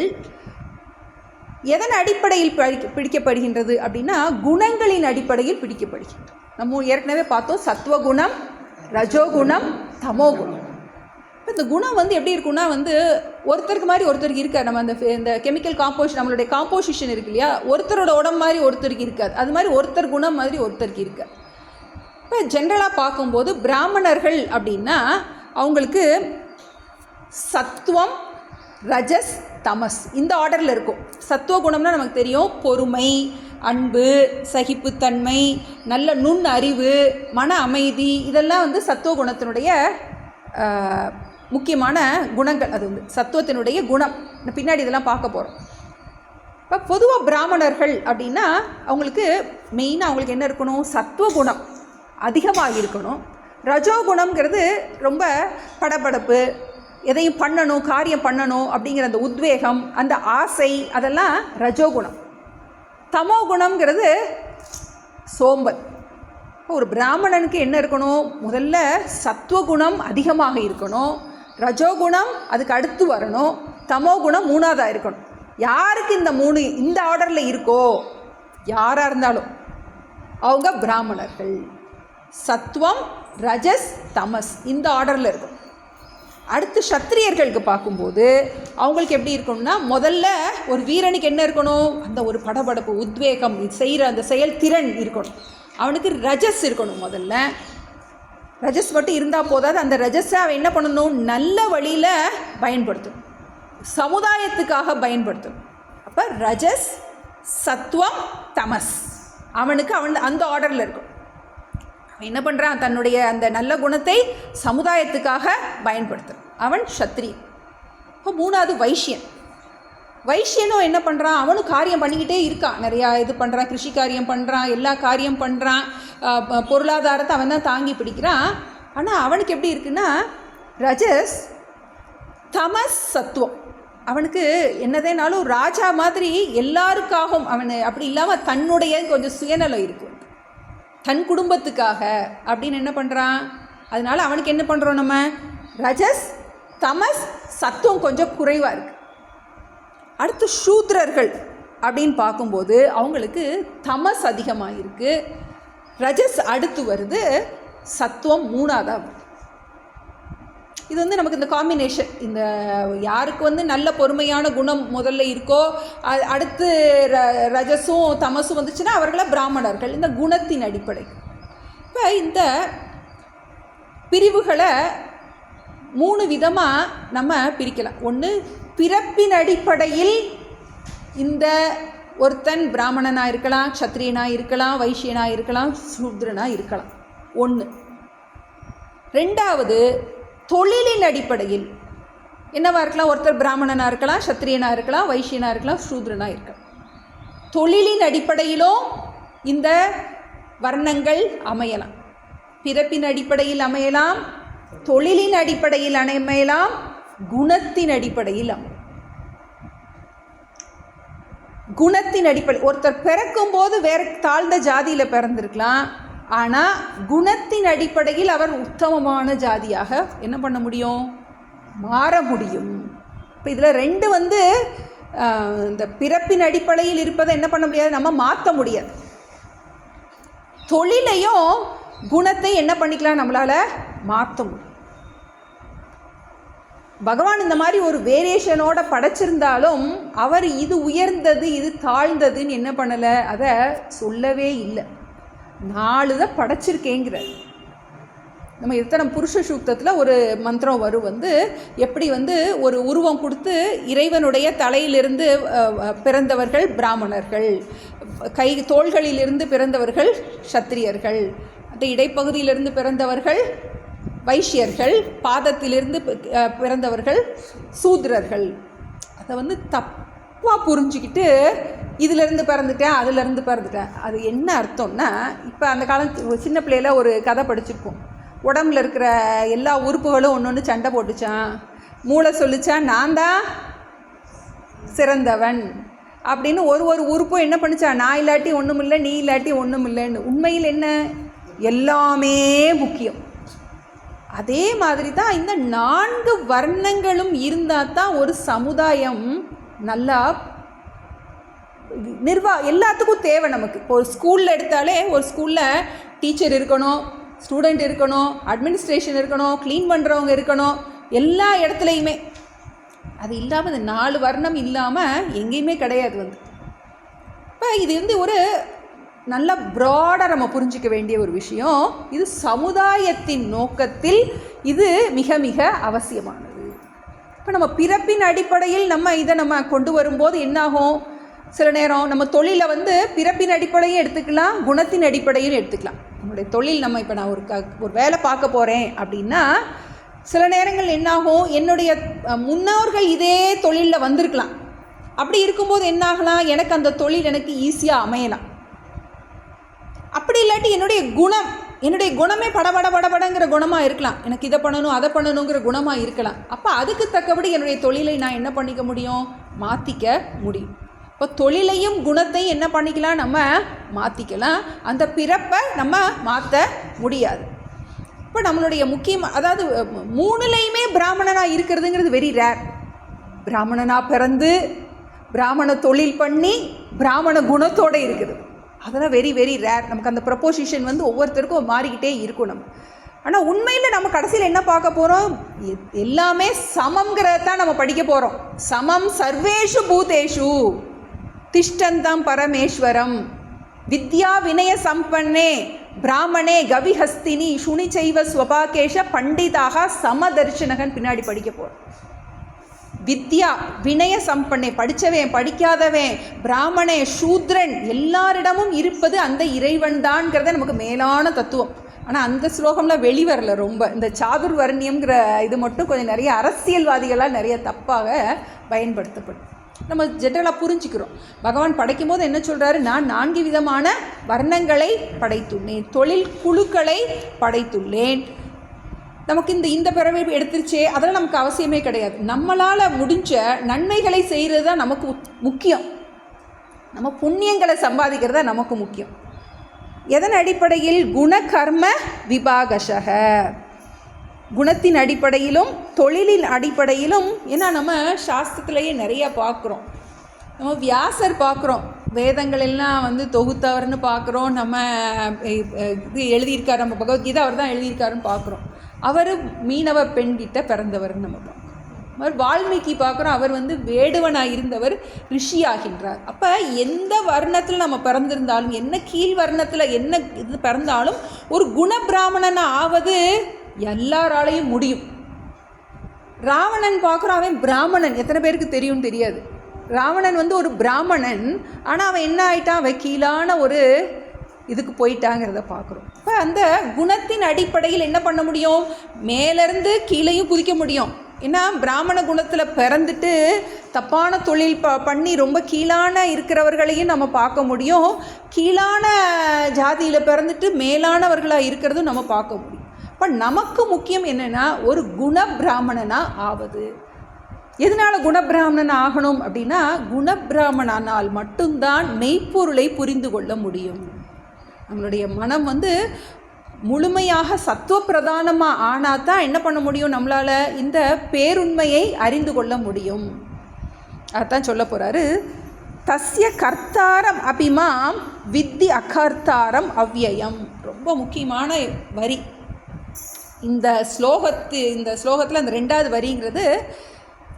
எதன் அடிப்படையில் பிடிக்கப்படுகின்றது அப்படின்னா குணங்களின் அடிப்படையில் பிடிக்கப்படுகின்றது. நம்ம ஏற்கனவே பார்த்தோம், சத்வகுணம், ரஜோகுணம், தமோகுணம். இந்த குணம் வந்து எப்படி இருக்குன்னா வந்து ஒருத்தருக்கு மாதிரி ஒருத்தருக்கு இருக்காது. நம்ம இந்த கெமிக்கல் நம்மளுடைய காம்போசிஷன் இருக்கு இல்லையா, ஒருத்தரோட உடம்பு மாதிரி ஒருத்தருக்கு இருக்காது. அது மாதிரி ஒருத்தர் குணம் மாதிரி ஒருத்தருக்கு இருக்காது. இப்போ ஜென்ரலாக பார்க்கும்போது பிராமணர்கள் அப்படின்னா அவங்களுக்கு சத்துவம், ரஜஸ், தமஸ் இந்த ஆர்டரில் இருக்கும். சத்துவ குணம்னா நமக்கு தெரியும், பொறுமை, அன்பு, சகிப்புத்தன்மை, நல்ல நுண் அறிவு, மன அமைதி, இதெல்லாம் வந்து சத்துவ குணத்தினுடைய முக்கியமான குணங்கள். அது வந்து சத்துவத்தினுடைய குணம். பின்னாடி இதெல்லாம் பார்க்க போகிறோம். இப்போ பொதுவாக பிராமணர்கள் அப்படின்னா அவங்களுக்கு மெயினாக அவங்களுக்கு என்ன இருக்கணும், சத்துவ குணம் அதிகமாக இருக்கணும். ரஜோகுணம்ங்கிறது ரொம்ப படபடப்பு, எதையும் பண்ணணும், காரியம் பண்ணணும் அப்படிங்கிற அந்த உத்வேகம், அந்த ஆசை, அதெல்லாம் ரஜோகுணம். தமோ குணம்ங்கிறது சோம்பல். ஒரு பிராமணனுக்கு என்ன இருக்கணும், முதல்ல சத்துவகுணம் அதிகமாக இருக்கணும், ரஜோகுணம் அதுக்கு அடுத்து வரணும், தமோ குணம் 3வதாக இருக்கணும். யாருக்கு இந்த 3 இந்த ஆர்டரில் இருக்கோ, யாராக இருந்தாலும் அவங்க பிராமணர்கள். சத்துவம், ரஜஸ், தமஸ் இந்த ஆர்டரில் இருக்கும். அடுத்து சத்திரியர்களுக்கு பார்க்கும்போது அவங்களுக்கு எப்படி இருக்கணும்னா, முதல்ல ஒரு வீரனுக்கு என்ன இருக்கணும், அந்த ஒரு படபடப்பு, உத்வேகம், செய்கிற அந்த செயல்திறன் இருக்கணும். அவனுக்கு ரஜஸ் இருக்கணும். முதல்ல ரஜஸ் மட்டும் இருந்தால் போதாது, அந்த ரஜஸை அவன் என்ன பண்ணணும், நல்ல வழியில் பயன்படுத்தணும், சமுதாயத்துக்காக பயன்படுத்தணும். அப்போ ரஜஸ், சத்துவம், தமஸ் அவனுக்கு அந்த ஆர்டரில் இருக்கும். அவன் என்ன பண்ணுறான், தன்னுடைய அந்த நல்ல குணத்தை சமுதாயத்துக்காக பயன்படுத்துகிறான், அவன் சத்திரியன். இப்போ 3வது வைஷ்யன். வைஷ்யனும் என்ன பண்ணுறான், அவனும் காரியம் பண்ணிக்கிட்டே இருக்கான், நிறையா இது பண்ணுறான், கிருஷி காரியம் பண்ணுறான், எல்லா காரியம் பண்ணுறான், பொருளாதாரத்தை அவன் தான் தாங்கி பிடிக்கிறான். ஆனால் அவனுக்கு எப்படி இருக்குன்னா ரஜஸ், தமஸ், சத்துவம். அவனுக்கு என்னதேனாலும் ராஜா மாதிரி எல்லாருக்காகவும் அவனு அப்படி இல்லாமல் தன்னுடைய கொஞ்சம் சுயநலம் இருக்கும், தன் குடும்பத்துக்காக அப்படின்னு என்ன பண்ணுறான். அதனால் அவனுக்கு என்ன பண்ணுறோம், நம்ம ரஜஸ், தமஸ், சத்துவம் கொஞ்சம் குறைவாக இருக்குது. அடுத்து சூத்ரர்கள் அப்படின்னு பார்க்கும்போது அவங்களுக்கு தமஸ் அதிகமாக இருக்குது, ரஜஸ் அடுத்து வருது, சத்துவம் 3வதாக வருது. இது வந்து நமக்கு இந்த காம்பினேஷன், இந்த யாருக்கு வந்து நல்ல பொறுமையான குணம் முதல்ல இருக்கோ, அடுத்து ரஜஸும் தமசும் வந்துச்சுன்னா அவர்கள பிராமணர்கள், இந்த குணத்தின் அடிப்படை. இப்போ இந்த பிரிவுகளை 3 விதமாக நம்ம பிரிக்கலாம். ஒன்று, பிறப்பின் அடிப்படையில் இந்த ஒருத்தன் பிராமணனாக இருக்கலாம், சத்திரியனாக இருக்கலாம், வைஷ்யனாக இருக்கலாம், சூத்ரனாக இருக்கலாம். 1. 2வது, தொழிலின் அடிப்படையில் என்னவாக இருக்கலாம், ஒருத்தர் பிராமணனாக இருக்கலாம், சத்திரியனாக இருக்கலாம், வைஷ்யனாக இருக்கலாம், சூத்ரனாக இருக்கலாம். தொழிலின் அடிப்படையிலும் இந்த வர்ணங்கள் அமையலாம். பிறப்பின் அடிப்படையில் அமையலாம், தொழிலின் அடிப்படையில் அமையலாம், குணத்தின் அடிப்படையில் அமையலாம். குணத்தின் அடிப்படை, ஒருத்தர் பிறக்கும் போது வேறு தாழ்ந்த ஜாதியில் பிறந்திருக்கலாம், ஆனால் குணத்தின் அடிப்படையில் அவர் உத்தமமான ஜாதியாக என்ன பண்ண முடியும், மாற முடியும். இப்போ இதில் 2 வந்து இந்த பிறப்பின் அடிப்படையில் இருப்பதை என்ன பண்ண முடியாது, நம்ம மாற்ற முடியாது. தொழிலையும் குணத்தை என்ன பண்ணிக்கலாம், நம்மளால் மாற்ற முடியும். பகவான் இந்த மாதிரி ஒரு வேரியேஷனோட படைச்சிருந்தாலும் அவர் இது உயர்ந்தது இது தாழ்ந்ததுன்னு என்ன பண்ணலை, அதை சொல்லவே இல்லை. 4 தான் படைச்சிருக்கேங்கிற. நம்ம எத்தனை புருஷ சூக்தத்தில் ஒரு மந்திரம் வரும், எப்படி ஒரு உருவம் கொடுத்து இறைவனுடைய தலையிலிருந்து பிறந்தவர்கள் பிராமணர்கள், தோள்களிலிருந்து பிறந்தவர்கள் சத்திரியர்கள், அந்த இடைப்பகுதியிலிருந்து பிறந்தவர்கள் வைஷ்யர்கள், பாதத்திலிருந்து பிறந்தவர்கள் சூத்ரர்கள். அதை தப்பாக புரிஞ்சுக்கிட்டு இதிலேருந்து பிறந்துட்டேன் அதிலேருந்து பிறந்துட்டேன். அது என்ன அர்த்தம்னா, இப்போ அந்த காலம் சின்ன பிள்ளையில ஒரு கதை படிச்சிருப்போம். உடம்புல இருக்கிற எல்லா உறுப்புகளும் ஒன்று ஒன்று சண்டை போட்டுச்சான். மூளை சொல்லிச்சான் நான் தான் சிறந்தவன் அப்படின்னு. ஒரு உறுப்பும் என்ன பண்ணிச்சான், நான் இல்லாட்டி ஒன்றும் இல்லை, நீ இல்லாட்டி ஒன்றும் இல்லைன்னு. உண்மையில் என்ன, எல்லாமே முக்கியம். அதே மாதிரி தான் இந்த 4 வர்ணங்களும் இருந்தால் தான் ஒரு சமுதாயம் நல்லா எல்லாத்துக்கும் தேவை நமக்கு. இப்போ ஒரு ஸ்கூலில் எடுத்தாலே, ஒரு ஸ்கூலில் டீச்சர் இருக்கணும், ஸ்டூடெண்ட் இருக்கணும், அட்மினிஸ்ட்ரேஷன் இருக்கணும், க்ளீன் பண்ணுறவங்க இருக்கணும், எல்லா இடத்துலையுமே. அது இல்லாமல் இந்த 4 வர்ணம் இல்லாமல் எங்கேயுமே கிடையாது. இப்போ இது ஒரு நல்ல ப்ராடாக நம்ம புரிஞ்சிக்க வேண்டிய ஒரு விஷயம். இது சமுதாயத்தின் நோக்கத்தில் இது மிக மிக அவசியமானது. இப்போ நம்ம பிறப்பின் அடிப்படையில் இதை கொண்டு வரும்போது என்னாகும், சில நேரம் நம்ம தொழிலை பிறப்பின் அடிப்படையும் எடுத்துக்கலாம், குணத்தின் அடிப்படையும் எடுத்துக்கலாம். நம்மளுடைய தொழில், இப்போ நான் ஒரு வேலை பார்க்க போகிறேன் அப்படின்னா, சில நேரங்கள் என்னாகும், என்னுடைய முன்னோர்கள் இதே தொழிலில் வந்திருக்கலாம். அப்படி இருக்கும்போது என்னாகலாம், எனக்கு அந்த தொழில் எனக்கு ஈஸியாக அமையலாம். அப்படி இல்லாட்டி என்னுடைய குணமே படபடங்கிற குணமாக இருக்கலாம். எனக்கு இதை பண்ணணும் அதை பண்ணணுங்கிற குணமாக இருக்கலாம். அப்போ அதுக்கு தக்கபடி என்னுடைய தொழிலை நான் என்ன பண்ணிக்க முடியும், மாற்றிக்க முடியும். இப்போ தொழிலையும் குணத்தையும் என்ன பண்ணிக்கலாம், நம்ம மாற்றிக்கலாம். அந்த பிறப்பை நம்ம மாற்ற முடியாது. இப்போ நம்மளுடைய அதாவது 3லையுமே பிராமணனாக இருக்கிறதுங்கிறது வெரி ரேர். பிராமணனாக பிறந்து பிராமண தொழில் பண்ணி பிராமண குணத்தோடு இருக்குது, அதெல்லாம் வெரி வெரி ரேர். நமக்கு அந்த ப்ரப்போசிஷன் ஒவ்வொருத்தருக்கும் மாறிக்கிட்டே இருக்கும். ஆனால் உண்மையில் நம்ம கடைசியில் என்ன பார்க்க போகிறோம், எல்லாமே சமங்கிறத தான் நம்ம படிக்க போகிறோம். சமம் சர்வேஷு பூதேஷு திஷ்டந்தம் பரமேஸ்வரம் வித்யா வினய சம்பன்னே பிராமணே கவிஹஸ்தினி சுனிச்சைவ ஸ்வபாகேஷ பண்டிதாக சமதர்ஷனகன் பின்னாடி படிக்க போகிறோம். வித்யா வினய சம்பன்னே, படித்தவன் படிக்காதவன், பிராமணே சூத்ரன், எல்லாரிடமும் இருப்பது அந்த இறைவன் தான்ங்கிறத நமக்கு மேலான தத்துவம். ஆனால் அந்த ஸ்லோகம்லாம் வெளிவரல. ரொம்ப இந்த சாதுர்வர்ணியம்ங்கிற இது மட்டும் கொஞ்சம் நிறைய அரசியல்வாதிகளால் நிறைய தப்பாக பயன்படுத்தப்படும். நம்ம ஜென்ரலாக புரிஞ்சுக்கிறோம். பகவான் படைக்கும் போது என்ன சொல்கிறாரு, நான் 4 விதமான வர்ணங்களை படைத்துள்ளேன், தொழில் குழுக்களை படைத்துள்ளேன். நமக்கு இந்த பிறவை எடுத்துருச்சே, அதெல்லாம் நமக்கு அவசியமே கிடையாது. நம்மளால் முடிஞ்ச நன்மைகளை செய்கிறது தான் நமக்கு முக்கியம். நம்ம புண்ணியங்களை சம்பாதிக்கிறது தான் நமக்கு முக்கியம். எதன் அடிப்படையில், குணகர்ம விபாகஷக, குணத்தின் அடிப்படையிலும் தொழிலின் அடிப்படையிலும். ஏன்னா நம்ம சாஸ்திரத்திலேயே நிறையா பார்க்குறோம். நம்ம வியாசர் பார்க்குறோம், வேதங்கள் எல்லாம் தொகுத்தவர்னு பார்க்குறோம். நம்ம இது எழுதியிருக்கார், நம்ம பகவத்கீதை அவர் தான் எழுதியிருக்காருன்னு பார்க்குறோம். அவர் மீனவ பெண்கிட்ட பிறந்தவர்னு நம்ம பார்க்குறோம். அவர் வால்மீகி பார்க்குறோம், அவர் வேடுவனாக இருந்தவர் ரிஷி ஆகின்றார். அப்போ எந்த வர்ணத்தில் நம்ம பிறந்திருந்தாலும், என்ன கீழ் வர்ணத்தில் என்ன இது பிறந்தாலும், ஒரு குணபிராமணனாக ஆவது எல்லாராலையும் முடியும். ராவணன் பார்க்குறோம், அவன் பிராமணன், எத்தனை பேருக்கு தெரியும் தெரியாது. ராவணன் ஒரு பிராமணன், ஆனால் அவன் என்ன ஆயிட்டான், அவன் கீழான ஒரு இதுக்கு போயிட்டாங்கிறத பார்க்குறோம். இப்போ அந்த குணத்தின் அடிப்படையில் என்ன பண்ண முடியும், மேலேருந்து கீழேயும் குதிக்க முடியும். ஏன்னா பிராமண குணத்தில் பிறந்துட்டு தப்பான தொழில் பண்ணி ரொம்ப கீழான இருக்கிறவர்களையும் நம்ம பார்க்க முடியும். கீழான ஜாதியில் பிறந்துட்டு மேலானவர்களாக இருக்கிறதும் நம்ம பார்க்க முடியும். இப்போ நமக்கு முக்கியம் என்னென்னா, ஒரு குணபிராமணனாக ஆவது. எதனால் குணபிராமணன் ஆகணும் அப்படின்னா, குணபிராமணனால் மட்டும்தான் மெய்ப்பொருளை புரிந்து கொள்ள முடியும். நம்மளுடைய மனம் முழுமையாக சத்துவ பிரதானமாக ஆனால் தான் என்ன பண்ண முடியும், நம்மளால் இந்த பேருண்மையை அறிந்து கொள்ள முடியும். அதான் சொல்ல போகிறாரு, தஸ்ய கர்த்தாரம் அபிமாம் வித்தி அகர்த்தாரம் அவ்யயம். ரொம்ப முக்கியமான வரி. இந்த ஸ்லோகத்தில் அந்த 2வது வரிங்கிறது,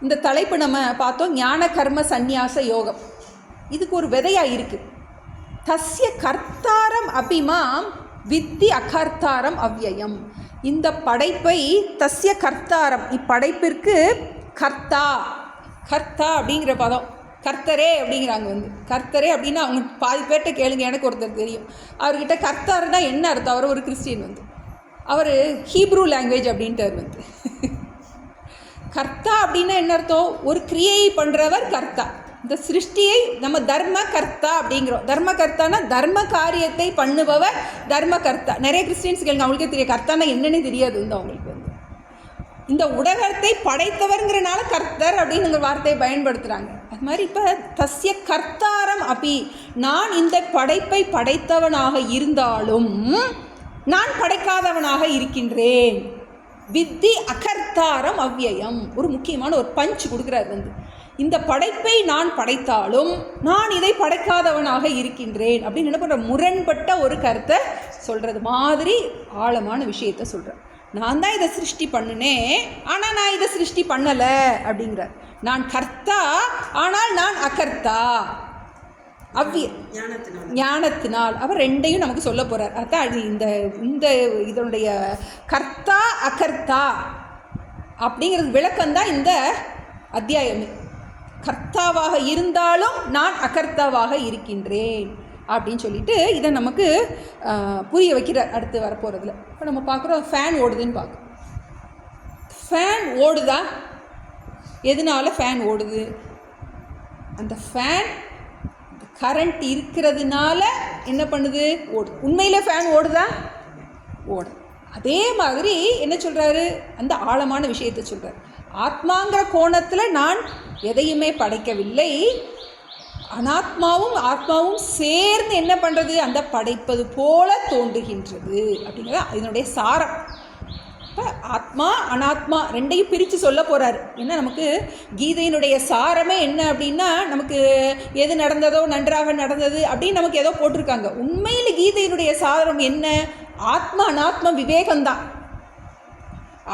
இந்த தலைப்பு நம்ம பார்த்தோம், ஞான கர்ம சந்நியாச யோகம். இதுக்கு ஒரு விதையாக இருக்குது. தஸ்ய கர்த்தாரம் அபிமாம் வித்தி அகர்த்தாரம் அவ்யயம். இந்த படைப்பை தஸ்ய கர்த்தாரம், இப்படைப்பிற்கு கர்த்தா அப்படிங்கிற பதம், கர்த்தரே அப்படிங்கிறாங்க. கர்த்தரே அப்படின்னா அவங்க பாதி பேர்கிட்ட கேளுங்க, எனக்கு ஒருத்தர் தெரியும், அவர்கிட்ட கர்த்தாருன்னா என்ன அர்த்தம். அவர் ஒரு கிறிஸ்டியன், அவர் ஹீப்ரூ லாங்குவேஜ் அப்படின்ட்டு கர்த்தா அப்படின்னா என்ன அர்த்தம்? ஒரு கிரியையை பண்ணுறவர் கர்த்தா. இந்த சிருஷ்டியை நம்ம தர்ம கர்த்தா அப்படிங்கிறோம். தர்ம கர்த்தானா தர்ம காரியத்தை பண்ணுபவர் தர்ம கர்த்தா. நிறைய கிறிஸ்டியன்ஸ் கேளுங்க, அவங்களுக்கே தெரியும் கர்த்தானா என்னன்னு தெரியாது. அவங்களுக்கு இந்த உலகத்தை படைத்தவர்ங்கிறனால கர்த்தர் அப்படின்னு வார்த்தையை பயன்படுத்துகிறாங்க. அது மாதிரி இப்போ தஸ்ய கர்த்தாரம் அப்படி, நான் இந்த படைப்பை படைத்தவனாக இருந்தாலும் நான் படைக்காதவனாக இருக்கின்றேன். வித்தி அகர்த்தாரம் அவ்யயம். ஒரு முக்கியமான ஒரு பஞ்ச் கொடுக்குறாரு. இந்த படைப்பை நான் படைத்தாலும் நான் இதை படைக்காதவனாக இருக்கின்றேன் அப்படின்னு என்ன பண்ணுற, முரண்பட்ட ஒரு கருத்தை சொல்கிறது மாதிரி ஆழமான விஷயத்தை சொல்கிறேன். நான் தான் இதை சிருஷ்டி பண்ணினேன், ஆனால் நான் இதை சிருஷ்டி பண்ணலை அப்படிங்கிறார். நான் கர்த்தா, ஆனால் நான் அகர்த்தா. ஞானத்தினால் அவர் 2ஐயும் நமக்கு சொல்ல போகிறார். அதான் அது இந்த இதனுடைய கர்த்தா அகர்த்தா அப்படிங்கிறது விளக்கம்தான் இந்த அத்தியாயமே. கர்த்தாவாக இருந்தாலும் நான் அகர்த்தாவாக இருக்கின்றேன் அப்படின்னு சொல்லிட்டு இதை நமக்கு புரிய வைக்கிறார் அடுத்து வரப்போகிறதுல. இப்போ நம்ம பார்க்குறோம், ஃபேன் ஓடுதுன்னு பார்க்குறோம். ஃபேன் ஓடுதா? எதனால ஃபேன் ஓடுது? அந்த ஃபேன் கரண்ட் இருக்கிறதுனால என்ன பண்ணுது? ஓடுது. உண்மையில் ஃபேன் ஓடுதா? ஓடுது. அதே மாதிரி என்ன சொல்கிறாரு, அந்த ஆழமான விஷயத்தை சொல்கிறார். ஆத்மாங்கிற கோணத்தில் நான் எதையுமே படைக்கவில்லை, அனாத்மாவும் ஆத்மாவும் சேர்ந்து என்ன பண்ணுறது, அந்த படைப்பது போல தோன்றுகின்றது அப்படிங்கிறது இதனுடைய சாரம். இப்போ ஆத்மா அனாத்மா 2ஐயும் பிரித்து சொல்ல போகிறாரு. ஏன்னா நமக்கு கீதையினுடைய சாரமே என்ன அப்படின்னா, நமக்கு எது நடந்ததோ நன்றாக நடந்தது அப்படின்னு நமக்கு ஏதோ போட்டிருக்காங்க. உண்மையில் கீதையினுடைய சாரம் என்ன? ஆத்மா அனாத்மா விவேகம்தான்.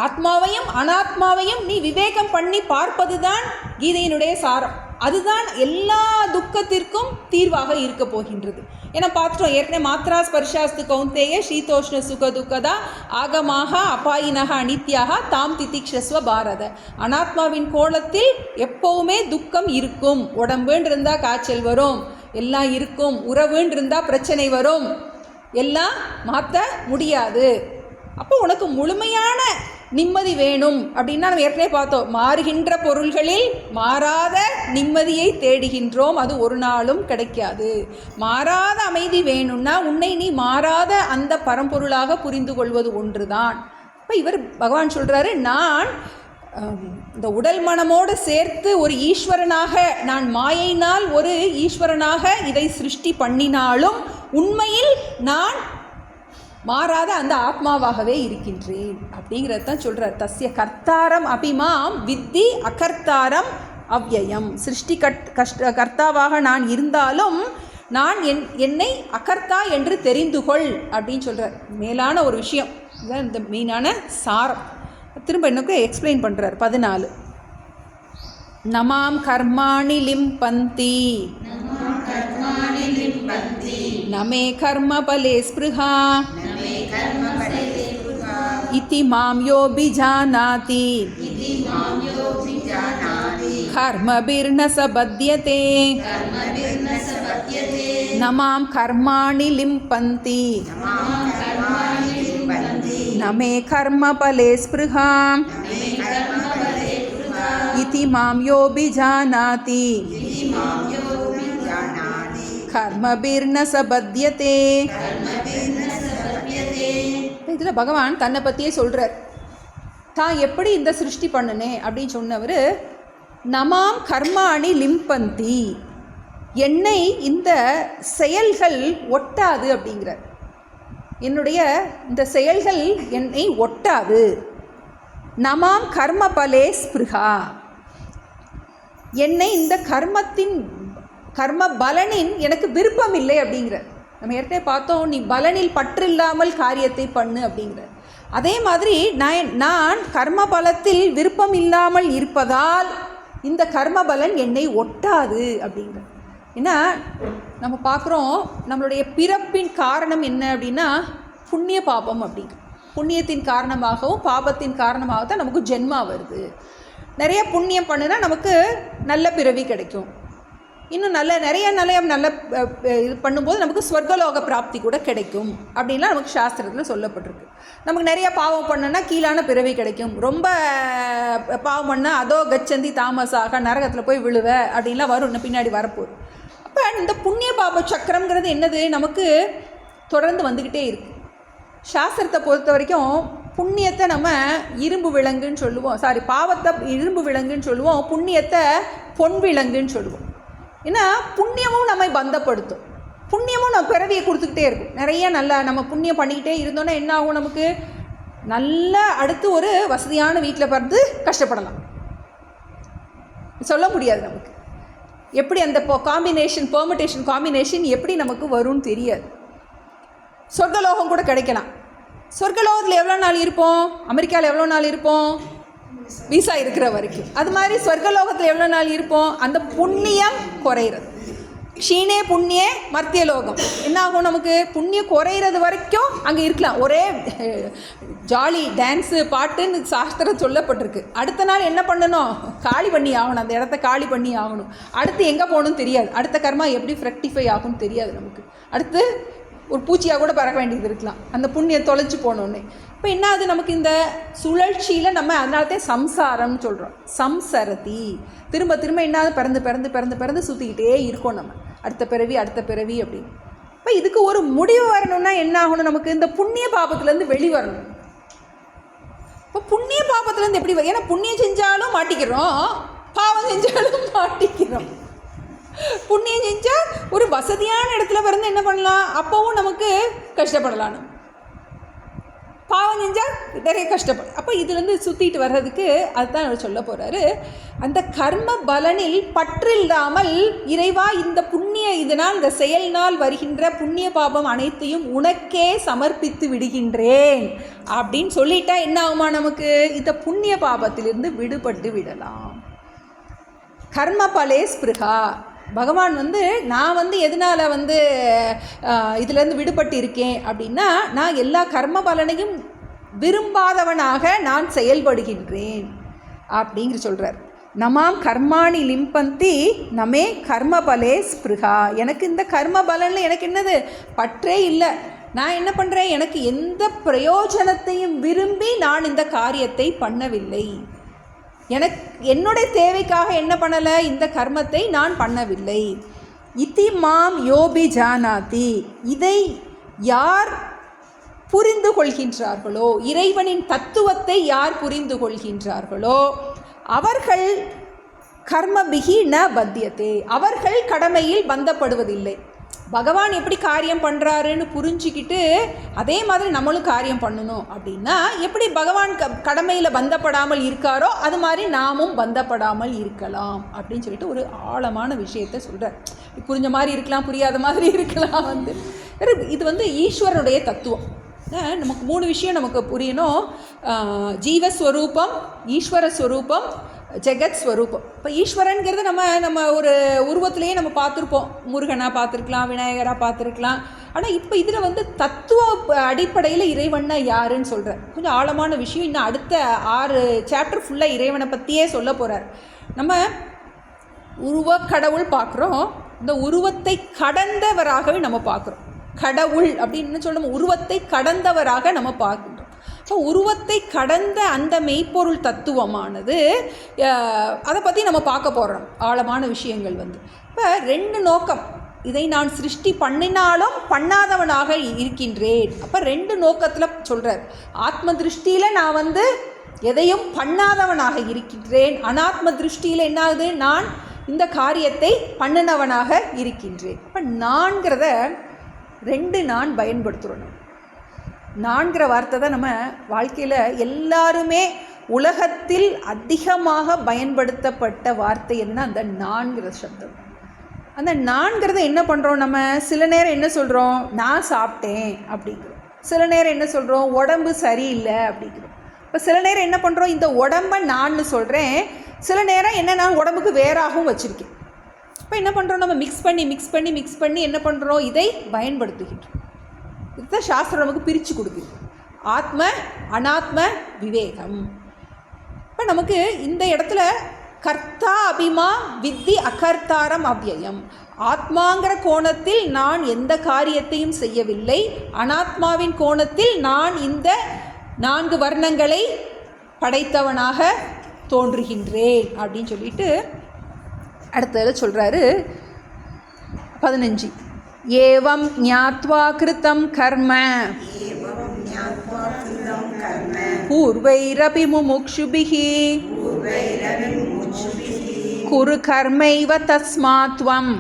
ஆத்மாவையும் அனாத்மாவையும் நீ விவேகம் பண்ணி பார்ப்பது தான் கீதையினுடைய சாரம். அதுதான் எல்லா துக்கத்திற்கும் தீர்வாக இருக்க போகின்றது. ஏன்னா பார்த்துட்டோம் ஏற்கனவே, மாத்ரா ஸ்பர்ஷாஸ்து கௌந்தேய சீதோஷ்ண சுக துக்கதா ஆகமாக அபாயினக அனித்யாக தாம் திதிக்ஷஸ்வ பாரத. அனாத்மாவின் கோலத்தில் எப்போவுமே துக்கம் இருக்கும். உடம்புன்னு இருந்தால் காய்ச்சல் வரும், எல்லாம் இருக்கும். உறவுன்னு இருந்தால் பிரச்சனை வரும், எல்லாம் மாற்ற முடியாது. அப்போ உனக்கு முழுமையான நிம்மதி வேணும் அப்படின்னா நம்ம ஏற்கனவே பார்த்தோம், மாறுகின்ற பொருள்களில் மாறாத நிம்மதியை தேடுகின்றோம், அது ஒரு நாளும் கிடைக்காது. மாறாத அமைதி வேணும்னா உன்னை நீ மாறாத அந்த பரம்பொருளாக புரிந்து கொள்வது ஒன்றுதான். இப்போ இவர் பகவான் சொல்கிறாரு, நான் இந்த உடல் மனமோடு சேர்த்து ஒரு ஈஸ்வரனாக, நான் மாயையினால் ஒரு ஈஸ்வரனாக இதை சிருஷ்டி பண்ணினாலும் உண்மையில் நான் மாறாத அந்த ஆத்மாவாகவே இருக்கின்றேன் அப்படிங்கிறது தான் சொல்கிறார். தஸ்ய கர்த்தாரம் அபிமாம் வித்தி அகர்த்தாரம் அவ்யயம். சிருஷ்டி கர்த்தாவாக நான் இருந்தாலும் நான் என்னை அகர்த்தா என்று தெரிந்து கொள் அப்படின்னு சொல்கிறார். மேலான ஒரு விஷயம், இதுதான் இந்த மெயினான சாரம். திரும்ப எனக்கு எக்ஸ்பிளைன் பண்ணுறார். 14 நமாம் கர்மாணி லிம்பந்தி நமே கர்ம பலே ஸ்பிருஹா இதி மாம் யோபிஜானாதி கர்மபிர்ன சபத்யதே நமாம் கர்மாணி லிம்பந்தி நமே கர்ம பலே ஸ்பிருஹா இதி மாம் யோபிஜானாதி கர்மபிர்ன சபத்யதே. இதில் பகவான் தன்னை பற்றியே சொல்கிறார். தான் எப்படி இந்த சிருஷ்டி பண்ணுனே அப்படின்னு சொன்னவர், நமாம் கர்மாணி லிம்பந்தி, என்னை இந்த செயல்கள் ஒட்டாது அப்படிங்கிறார். என்னுடைய இந்த செயல்கள் என்னை ஒட்டாது. நமாம் கர்ம பலே ஸ்பிருஹா, என்னை இந்த கர்ம பலனின் எனக்கு விருப்பம் இல்லை அப்படிங்கிற. நம்ம ஏற்கனவே பார்த்தோம், நீ பலனில் பற்று இல்லாமல் காரியத்தை பண்ணு அப்படிங்கிற. அதே மாதிரி நான் கர்ம பலத்தில் விருப்பம் இல்லாமல் இருப்பதால் இந்த கர்ம பலன் என்னை ஒட்டாது அப்படிங்கிற. ஏன்னா நம்ம பார்க்குறோம் நம்மளுடைய பிறப்பின் காரணம் என்ன அப்படின்னா புண்ணிய பாபம் அப்படிங்கிற. புண்ணியத்தின் காரணமாகவும் பாபத்தின் காரணமாக தான் நமக்கு ஜென்மா வருது. நிறைய புண்ணியம் பண்ணுனா நமக்கு நல்ல பிறவி கிடைக்கும். இன்னும் நல்ல இது பண்ணும்போது நமக்கு ஸ்வர்கலோக பிராப்தி கூட கிடைக்கும் அப்படின்லாம் நமக்கு சாஸ்திரத்தில் சொல்லப்பட்டிருக்கு. நமக்கு நிறைய பாவம் பண்ணனா கீழான பிறவி கிடைக்கும். ரொம்ப பாவம் பண்ணால் அதோ கச்சந்தி தாமசாக நரகத்தில் போய் விழுவ அப்படின்லாம் வரும், இன்னும் பின்னாடி வரப்போகுது. அப்போ இந்த புண்ணிய பாப சக்கரம்ங்கிறது என்னது, நமக்கு தொடர்ந்து வந்துக்கிட்டே இருக்குது. சாஸ்திரத்தை பொறுத்த வரைக்கும் புண்ணியத்தை நம்ம இரும்பு விலங்குன்னு சொல்லுவோம், பாவத்தை இரும்பு விலங்குன்னு சொல்லுவோம், புண்ணியத்தை பொன் விலங்குன்னு சொல்லுவோம். ஏன்னா புண்ணியமும் நம்மை பந்தப்படுத்தும், புண்ணியமும் நம்ம பிறவியை கொடுத்துக்கிட்டே இருக்கும். நிறைய நம்ம புண்ணியம் பண்ணிக்கிட்டே இருந்தோன்னா என்ன ஆகும், நமக்கு நல்ல அடுத்து ஒரு வசதியான வீட்டில் பிறந்து கஷ்டப்படலாம். சொல்ல முடியாது நமக்கு எப்படி அந்த பெர்முடேஷன் காம்பினேஷன் எப்படி நமக்கு வரும்னு தெரியாது. சொர்க்கலோகம் கூட கிடைக்கலாம். சொர்க்கலோகத்தில் எவ்வளோ நாள் இருப்போம், அமெரிக்காவில் எவ்வளோ நாள் இருப்போம், விசா இருக்கிற வரைக்கும். அது மாதிரி சொர்க்கலோகத்தில் எவ்வளோ நாள் இருப்போம், அந்த புண்ணியம் குறையிறது. க்ஷீணே புண்ணியே மர்த்தியலோகம். என்ன ஆகும், நமக்கு புண்ணியம் குறையிறது வரைக்கும் அங்கே இருக்கலாம். ஒரே ஜாலி டான்ஸு பாட்டுன்னு சாஸ்திரம் சொல்லப்பட்டிருக்கு. அடுத்த நாள் என்ன பண்ணணும், காலி பண்ணி ஆகணும், அந்த இடத்த காலி பண்ணி ஆகணும். அடுத்து எங்கே போகணும்னு தெரியாது, அடுத்த கர்மா எப்படி ஃப்ரெக்டிஃபை ஆகும்னு தெரியாது நமக்கு. அடுத்து ஒரு பூச்சியாக கூட பறக்க வேண்டியது இருக்கலாம், அந்த புண்ணியம் தொலைச்சி போனோன்னே. இப்போ என்ன ஆகுது, நமக்கு இந்த சுழற்சியில் நம்ம அதனால்தான் சம்சாரம்னு சொல்கிறோம். சம்சரதி திரும்ப திரும்ப என்னாவது பிறந்து பிறந்து பிறந்து பிறந்து சுற்றிக்கிட்டே இருக்கோம் நம்ம, அடுத்த பிறவி அப்படின்னு. இப்போ இதுக்கு ஒரு முடிவு வரணும்னா என்ன ஆகணும், நமக்கு இந்த புண்ணிய பாபத்துலேருந்து வெளிவரணும். இப்போ புண்ணிய பாபத்துலேருந்து எப்படி வரும், ஏன்னா புண்ணியம் செஞ்சாலும் மாட்டிக்கிறோம், பாவம் செஞ்சாலும் மாட்டிக்கிறோம். புண்ணியம் செஞ்சால் ஒரு வசதியான இடத்துல பிறந்து என்ன பண்ணலாம், அப்போவும் நமக்கு கஷ்டப்படலாம். பாவம் செஞ்சால் நிறைய கஷ்டப்படும். அப்போ இதுலேருந்து சுற்றிட்டு வர்றதுக்கு அதுதான் அவர் சொல்ல போகிறாரு. அந்த கர்ம பலனில் பற்றில்லாமல் இறைவா இந்த இதனால் இந்த செயல்னால் வருகின்ற புண்ணிய பாபம் அனைத்தையும் உனக்கே சமர்ப்பித்து விடுகின்றேன் அப்படின்னு சொல்லிட்டா என்ன ஆகுமா, நமக்கு இந்த புண்ணிய பாபத்திலிருந்து விடுபட்டு விடலாம். கர்ம பலே ஸ்பிருகா. பகவான் நான் எதனால் இதிலேருந்து விடுபட்டு இருக்கேன் அப்படின்னா, நான் எல்லா கர்ம பலனையும் விரும்பாதவனாக நான் செயல்படுகின்றேன் அப்படிங்கிற சொல்கிறார். நமாம் கர்மாணி லிம்பந்தி நமே கர்ம பலே ஸ்பிருகா. எனக்கு இந்த கர்ம பலனில் எனக்கு என்னது பற்றே இல்லை. நான் என்ன பண்ணுறேன், எனக்கு எந்த பிரயோஜனத்தையும் விரும்பி நான் இந்த காரியத்தை பண்ணவில்லை. என்னுடைய தேவைக்காக என்ன பண்ணலை, இந்த கர்மத்தை நான் பண்ணவில்லை. இதி மாம் யோபி ஜானாதி. இதை யார் புரிந்து கொள்கின்றார்களோ, இறைவனின் தத்துவத்தை யார் புரிந்து கொள்கின்றார்களோ அவர்கள் கர்மபிகி ந பத்தியதே. அவர்கள் கடமையில் பந்தப்படுவதில்லை. பகவான் எப்படி காரியம் பண்ணுறாருன்னு புரிஞ்சிக்கிட்டு அதே மாதிரி நம்மளும் காரியம் பண்ணணும் அப்படின்னா, எப்படி பகவான் கடமையில் பந்தப்படாமல் இருக்காரோ அது மாதிரி நாமும் பந்தப்படாமல் இருக்கலாம் அப்படின்னு சொல்லிட்டு ஒரு ஆழமான விஷயத்தை சொல்கிறார். புரிஞ்ச மாதிரி இருக்கலாம், புரியாத மாதிரி இருக்கலாம். இது ஈஸ்வரனுடைய தத்துவம். நமக்கு 3 விஷயம் நமக்கு புரியணும். ஜீவஸ்வரூபம், ஈஸ்வரஸ்வரூபம், ஜெகத் ஸ்வரூபம். இப்போ ஈஸ்வரனுங்கிறது நம்ம ஒரு உருவத்திலேயே நம்ம பார்த்துருப்போம். முருகனாக பார்த்துருக்கலாம், விநாயகராக பார்த்துருக்கலாம். ஆனால் இப்போ இதில் தத்துவ அடிப்படையில் இறைவன்னா யாருன்னு சொல்கிறார். கொஞ்சம் ஆழமான விஷயம். இன்னும் அடுத்த 6 சாப்டர் ஃபுல்லாக இறைவனை பற்றியே சொல்ல போகிறார். நம்ம உருவக்கடவுள் பார்க்குறோம், இந்த உருவத்தை கடந்தவராகவே நம்ம பார்க்குறோம். கடவுள் அப்படின்னு சொல்லணும், உருவத்தை கடந்தவராக நம்ம பார்க்கின்றோம். ஸோ உருவத்தை கடந்த அந்த மெய்ப்பொருள் தத்துவமானது, அதை பற்றி நம்ம பார்க்க போகிறோம். ஆழமான விஷயங்கள் இப்போ 2 நோக்கம். இதை நான் சிருஷ்டி பண்ணினாலும் பண்ணாதவனாக இருக்கின்றேன். அப்போ 2 நோக்கத்தில் சொல்கிறார். ஆத்ம திருஷ்டியில் நான் எதையும் பண்ணாதவனாக இருக்கின்றேன். அனாத்ம திருஷ்டியில் என்னாகுது, நான் இந்த காரியத்தை பண்ணினவனாக இருக்கின்றேன். அப்போ நான்கிறத 2 நான் பயன்படுத்துகிறோம். நான்கிற வார்த்தை தான் நம்ம வாழ்க்கையில் எல்லாருமே உலகத்தில் அதிகமாக பயன்படுத்தப்பட்ட வார்த்தை என்ன, அந்த நான்கிற சப்தம். அந்த நான்கிறத என்ன பண்ணுறோம், நம்ம சில நேரம் என்ன சொல்கிறோம், நான் சாப்பிட்டேன் அப்படிங்கிறோம். சில நேரம் என்ன சொல்கிறோம், உடம்பு சரியில்லை அப்படிங்கிறோம். இப்போ சில நேரம் என்ன பண்ணுறோம், இந்த உடம்பை நான் சொல்கிறேன், சில நேரம் என்ன நான் உடம்புக்கு வேறாகவும் வச்சுருக்கேன். இப்போ என்ன பண்ணுறோம், நம்ம மிக்ஸ் பண்ணி என்ன பண்ணுறோம், இதை பயன்படுத்துகின்றோம். இதுதான் சாஸ்திரம் நமக்கு பிரித்து கொடுக்குது, ஆத்ம அனாத்ம விவேகம். இப்போ நமக்கு இந்த இடத்துல கர்த்தா அபிமா வித்தி அகர்த்தாரம் அவ்யயம். ஆத்மாங்கிற கோணத்தில் நான் எந்த காரியத்தையும் செய்யவில்லை, அனாத்மாவின் கோணத்தில் நான் இந்த 4 வர்ணங்களை படைத்தவனாக தோன்றுகின்றேன் அப்படின்னு சொல்லிட்டு அடுத்ததில் சொல்கிறாரு 15. ஏவம் ஞாத்வா கிருதம் கர்ம பூர்வைரபி முமுக்ஷுபிஹி குரு கர்மைவ தஸ்மாத்வம்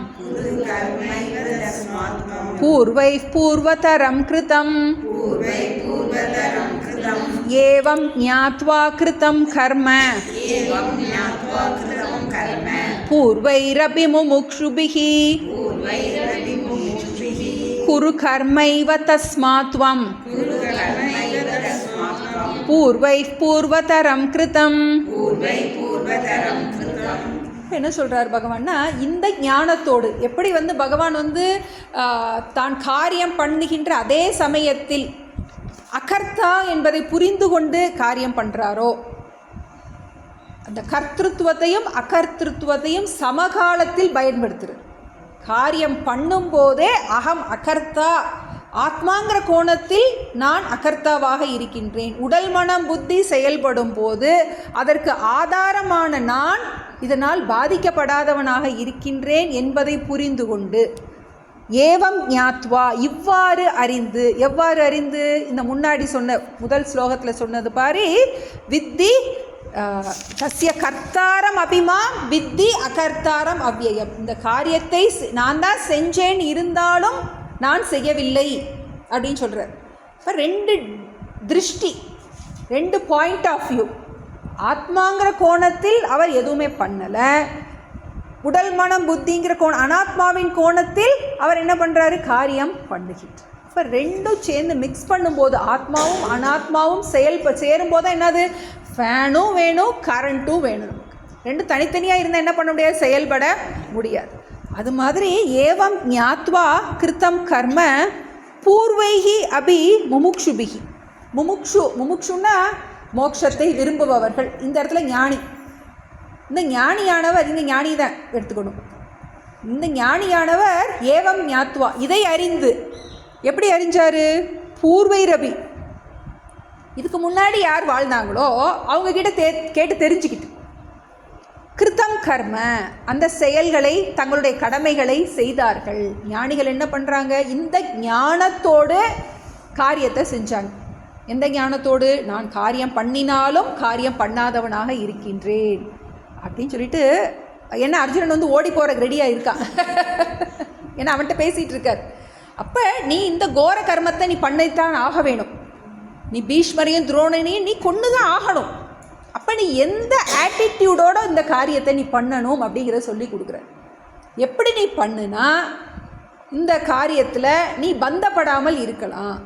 பூர்வைः பூர்வதரம் கிருதம். ஏவம் ஞாத்வா கிருதம் கர்ம பூர்வைரபி முமுக்ஷுபிஹி குரு கர்மைவ தஸ்மாத்வம் பூர்வைः பூர்வதரம் கிருதம். என்ன சொல்கிறார் பகவான்னா, இந்த ஞானத்தோடு எப்படி பகவான் தான் காரியம் பண்ணுகின்ற அதே சமயத்தில் அகர்த்தா என்பதை புரிந்து கொண்டு காரியம் பண்ணுறாரோ, அந்த கர்த்திருவத்தையும் அகர்த்திருவத்தையும் சமகாலத்தில் பயன்படுத்துகிறது. காரியம் பண்ணும்போதே அகம் அகர்த்தா, ஆத்மாங்கிற கோணத்தில் நான் அகர்த்தாவாக இருக்கின்றேன். உடல் மனம் புத்தி செயல்படும் போது அதற்கு ஆதாரமான நான் இதனால் பாதிக்கப்படாதவனாக இருக்கின்றேன் என்பதை புரிந்து கொண்டு, ஏவம் ஞாத்வா இவ்வாறு அறிந்து, எவ்வாறு அறிந்து, இந்த முன்னாடி சொன்ன முதல் ஸ்லோகத்தில் சொன்னது பாரு, வித்தி தஸ்ய கர்த்தாரம் அபிமா வித்தி அகர்த்தாரம் அவ்யயம். இந்த காரியத்தை நான் தான் செஞ்சேன், இருந்தாலும் நான் செய்யவில்லை அப்படின்னு சொல்கிறார். இப்போ 2 திருஷ்டி, 2 பாயிண்ட் ஆஃப் வியூ. ஆத்மாங்கிற கோணத்தில் அவர் எதுவுமே பண்ணலை, உடல் மனம் புத்திங்கிற அனாத்மாவின் கோணத்தில் அவர் என்ன பண்ணுறாரு, காரியம் பண்ணுகின்றார். இப்போ 2 சேர்ந்து மிக்ஸ் பண்ணும்போது ஆத்மாவும் அனாத்மாவும் சேரும்போது தான் என்னது, ஃபேனும் வேணும் கரண்ட்டும் வேணும். நமக்கு 2 தனித்தனியாக இருந்தால் என்ன பண்ண முடியாது, செயல்பட முடியாது. அது மாதிரி ஏவம் ஞாத்வா கிருத்தம் கர்ம பூர்வைஹி அபி முமுக்ஷுபிஹி. முமுக்ஷுன்னா மோட்சத்தை விரும்புபவர்கள். இந்த இடத்துல ஞானி, இந்த ஞானியானவர், இந்த ஞானி தான் எடுத்துக்கணும். இந்த ஞானியானவர் ஏவம் ஞாத்வா இதை அறிந்து, எப்படி அறிஞ்சார், பூர்வைரபி இதுக்கு முன்னாடி யார் வாழ்ந்தாங்களோ அவங்கக்கிட்ட கேட்டு தெரிஞ்சுக்கிட்டு, கிருத்தம் கர்ம அந்த செயல்களை தங்களுடைய கடமைகளை செய்தார்கள். ஞானிகள் என்ன பண்ணுறாங்க, இந்த ஞானத்தோடு காரியத்தை செஞ்சாங்க. எந்த ஞானத்தோடு, நான் காரியம் பண்ணினாலும் காரியம் பண்ணாதவனாக இருக்கின்றேன் அப்படின்னு சொல்லிட்டு, என்ன அர்ஜுனன் ஓடி போகிற ரெடியாக இருக்கான். ஏன்னா அவன்கிட்ட பேசிகிட்டு இருக்கார். அப்போ நீ இந்த கோர கர்மத்தை நீ பண்ணித்தான் ஆக வேணும், நீ பீஷ்மரையும் துரோணனையும் நீ கொண்டு தான் ஆகணும். அப்போ நீ எந்த ஆட்டிடியூடோட இந்த காரியத்தை நீ பண்ணணும் அப்படிங்கிறத சொல்லி கொடுக்குற. எப்படி நீ பண்ணுனா இந்த காரியத்தில் நீ பந்தப்படாமல் இருக்கலாம்.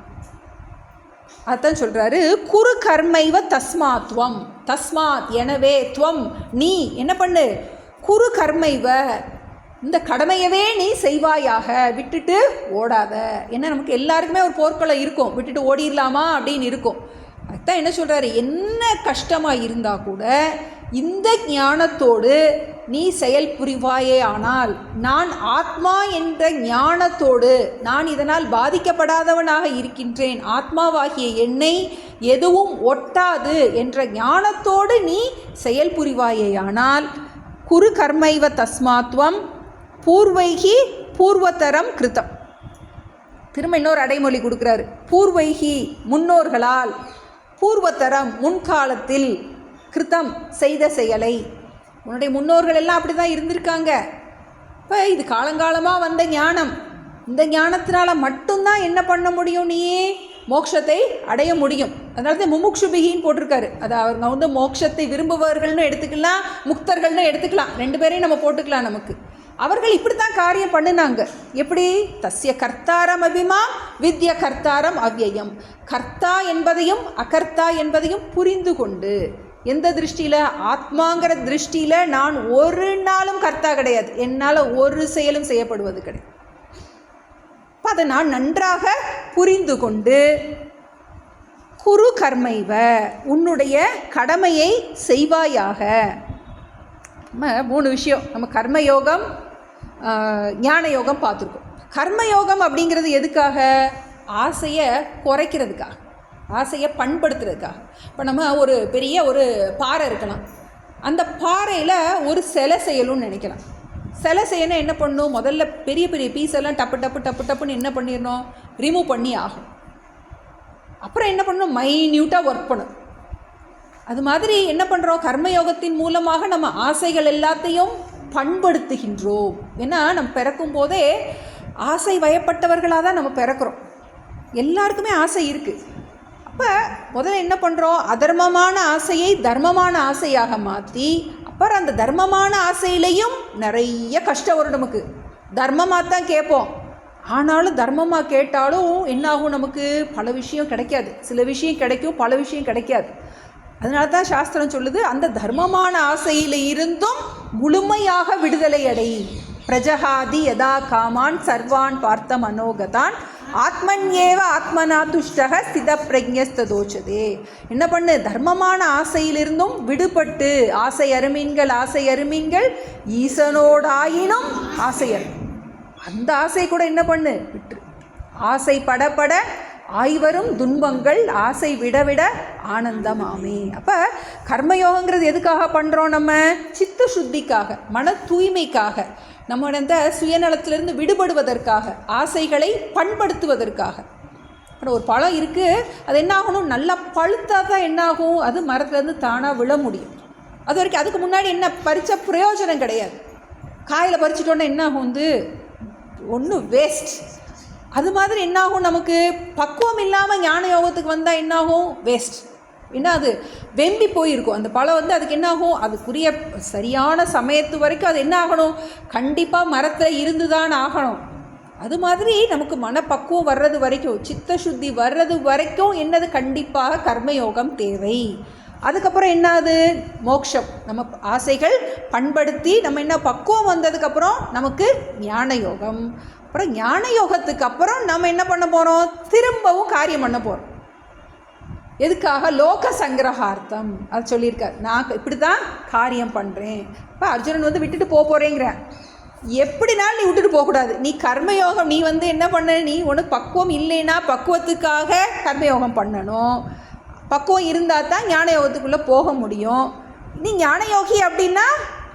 அதான் சொல்கிறாரு, குரு கர்மைவ தஸ்மாத்வம். தஸ்மாத் எனவே, துவம் நீ என்ன பண்ணு, குரு கர்மைவ இந்த கடமையவே நீ செய்வாயாக, விட்டுட்டு ஓடாத. ஏன்னா நமக்கு எல்லாருக்குமே ஒரு போர்க்களம் இருக்கும், விட்டுட்டு ஓடிடலாமா அப்படின்னு இருக்கும். அதுதான் என்ன சொல்கிறாரு, என்ன கஷ்டமாக இருந்தால் கூட இந்த ஞானத்தோடு நீ செயல் புரிவாயே ஆனால், நான் ஆத்மா என்ற ஞானத்தோடு நான் இதனால் பாதிக்கப்படாதவனாக இருக்கின்றேன், ஆத்மாவாகிய என்னை எதுவும் ஒட்டாது என்ற ஞானத்தோடு நீ செயல் புரிவாயே ஆனால், குரு கர்மைவ தஸ்மாத்வம் பூர்வைகி பூர்வதரம் கிருத்தம். திரும்ப இன்னொரு அடைமொழி கொடுக்குறாரு, பூர்வைகி முன்னோர்களால், பூர்வதரம் முன்காலத்தில், கிருத்தம் செய்த செயலை. உன்னுடைய முன்னோர்கள் எல்லாம் அப்படி தான் இருந்திருக்காங்க. இப்போ இது காலங்காலமாக வந்த ஞானம், இந்த ஞானத்தினால மட்டும்தான் என்ன பண்ண முடியும், நீயே மோட்சத்தை அடைய முடியும். அதனால தான் முமுக்ஷுபிகின்னு போட்டிருக்காரு. அது அவங்க மோட்சத்தை விரும்புபவர்கள்னு எடுத்துக்கலாம், முக்தர்கள்னு எடுத்துக்கலாம், 2 பேரையும் நம்ம போட்டுக்கலாம். நமக்கு அவர்கள் இப்படி தான் காரியம் பண்ணினாங்க. எப்படி? தஸ்ய கர்த்தாரம் அபிமாம் வித்ய கர்த்தாரம் அவ்யயம். கர்த்தா என்பதையும் அகர்த்தா என்பதையும் புரிந்து கொண்டு, எந்த திருஷ்டியில்? ஆத்மாங்கிற திருஷ்டியில் நான் ஒரு நாளும் கர்த்தா கிடையாது, என்னால் ஒரு செயலும் செய்யப்படுவது கிடையாது. அப்போ அதை நான் நன்றாக புரிந்து கொண்டு, குரு கர்மைவ, உன்னுடைய கடமையை செய்வாயாக. நம்ம 3 விஷயம், நம்ம கர்மயோகம், ஞான யோகம் பார்த்துருக்கோம். கர்மயோகம் அப்படிங்கிறது எதுக்காக? ஆசையை குறைக்கிறதுக்காக, ஆசையை பண்படுத்துறதுக்காக. இப்போ நம்ம ஒரு பெரிய ஒரு பாறை இருக்கலாம், அந்த பாறையில் ஒரு சிலை செய்யணும்னு நினைக்கலாம். சிலை செய்யணும் என்ன பண்ணணும்? முதல்ல பெரிய பெரிய பீஸ் எல்லாம் டப்பு டப்பு டப்பு டப்புன்னு என்ன பண்ணிடணும்? ரிமூவ் பண்ணி ஆகும். அப்புறம் என்ன பண்ணணும்? மைன்யூட்டாக ஒர்க் பண்ணணும். அது மாதிரி என்ன பண்ணுறோம்? கர்மயோகத்தின் மூலமாக நம்ம ஆசைகள் எல்லாத்தையும் பண்படுத்துகின்றோம். ஏன்னா நம்ம பிறக்கும் போதே ஆசை வயப்பட்டவர்களாக தான் நம்ம பிறக்கிறோம். எல்லாருக்குமே ஆசை இருக்குது. அப்போ முதல்ல என்ன பண்ணுறோம்? அதர்மமான ஆசையை தர்மமான ஆசையாக மாற்றி, அப்புறம் அந்த தர்மமான ஆசையிலையும் நிறைய கஷ்டம் வரும் நமக்கு. தர்மமாக தான் கேட்போம், ஆனாலும் தர்மமாக கேட்டாலும் என்னாகும்? நமக்கு பல விஷயம் கிடைக்காது. சில விஷயம் கிடைக்கும், பல விஷயம் கிடைக்காது. அதனால தான் சாஸ்திரம் சொல்லுது, அந்த தர்மமான ஆசையில் இருந்தும் முழுமையாக விடுதலை அடை. பிரஜகாதி யதா காமான் சர்வான் பார்த்த மனோகதான் ஆத்மன்யேவ ஆத்மனா துஷ்டக ஸ்தித பிரஜ்ஞஸ்ததோச்சதே. என்ன பண்ணு? தர்மமான ஆசையிலிருந்தும் விடுபட்டு, ஆசை அருமீன்கள் ஈசனோடாயினும் ஆசையர், அந்த ஆசை கூட என்ன பண்ணு? விட்டு. ஆசை படப்பட ஆய்வரும் துன்பங்கள் ஆசை விடவிட ஆனந்தமாமே. அப்போ கர்மயோகங்கிறது எதுக்காக பண்ணுறோம்? நம்ம சித்த சுத்திக்காக, மன தூய்மைக்காக, நம்மளோட இந்த சுயநலத்திலிருந்து விடுபடுவதற்காக, ஆசைகளை பண்படுத்துவதற்காக. அப்புறம் ஒரு பழம் இருக்குது, அது என்ன ஆகணும்? நல்லா பழுத்தா தான் என்னாகும்? அது மரத்துலேருந்து தானாக விழ முடியும். அது வரைக்கும் அதுக்கு முன்னாடி என்ன பறித்த பிரயோஜனம் கிடையாது. காயில் பறிச்சிட்டோன்னா என்ன ஆகும்? ஒன்றும் வேஸ்ட். அது மாதிரி என்னாகும்? நமக்கு பக்குவம் இல்லாமல் ஞான யோகத்துக்கு வந்தால் என்னாகும்? வேஸ்ட். ஏன்னா அது வெம்பி போயிருக்கும் அந்த பழம். அதுக்கு என்னாகும்? அதுக்குரிய சரியான சமயத்து வரைக்கும் அது என்ன ஆகணும்? கண்டிப்பாக மரத்தில் இருந்து தான் ஆகணும். அது மாதிரி நமக்கு மனப்பக்குவம் வர்றது வரைக்கும், சித்த சுத்தி வர்றது வரைக்கும் என்னது? கண்டிப்பாக கர்மயோகம் தேவை. அதுக்கப்புறம் என்னது? மோட்சம். நம்ம ஆசைகள் பண்படுத்தி நம்ம என்ன பக்குவம் வந்ததுக்கப்புறம் நமக்கு ஞான யோகம். அப்புறம் ஞான யோகத்துக்கு அப்புறம் நம்ம என்ன பண்ண போகிறோம்? திரும்பவும் காரியம் பண்ண போகிறோம். எதுக்காக? லோக சங்கிரகார்த்தம். அது சொல்லியிருக்கார், நான் இப்படி தான் காரியம் பண்ணுறேன். இப்போ அர்ஜுனன் விட்டுட்டு போகிறேங்கிற, எப்படினாலும் நீ விட்டுட்டு போகக்கூடாது. நீ கர்மயோகம், நீ என்ன பண்ண? நீ உனக்கு பக்குவம் இல்லைன்னா பக்குவத்துக்காக கர்மயோகம் பண்ணணும். பக்குவம் இருந்தால் தான் ஞான யோகத்துக்குள்ளே போக முடியும். நீ ஞான யோகி அப்படின்னா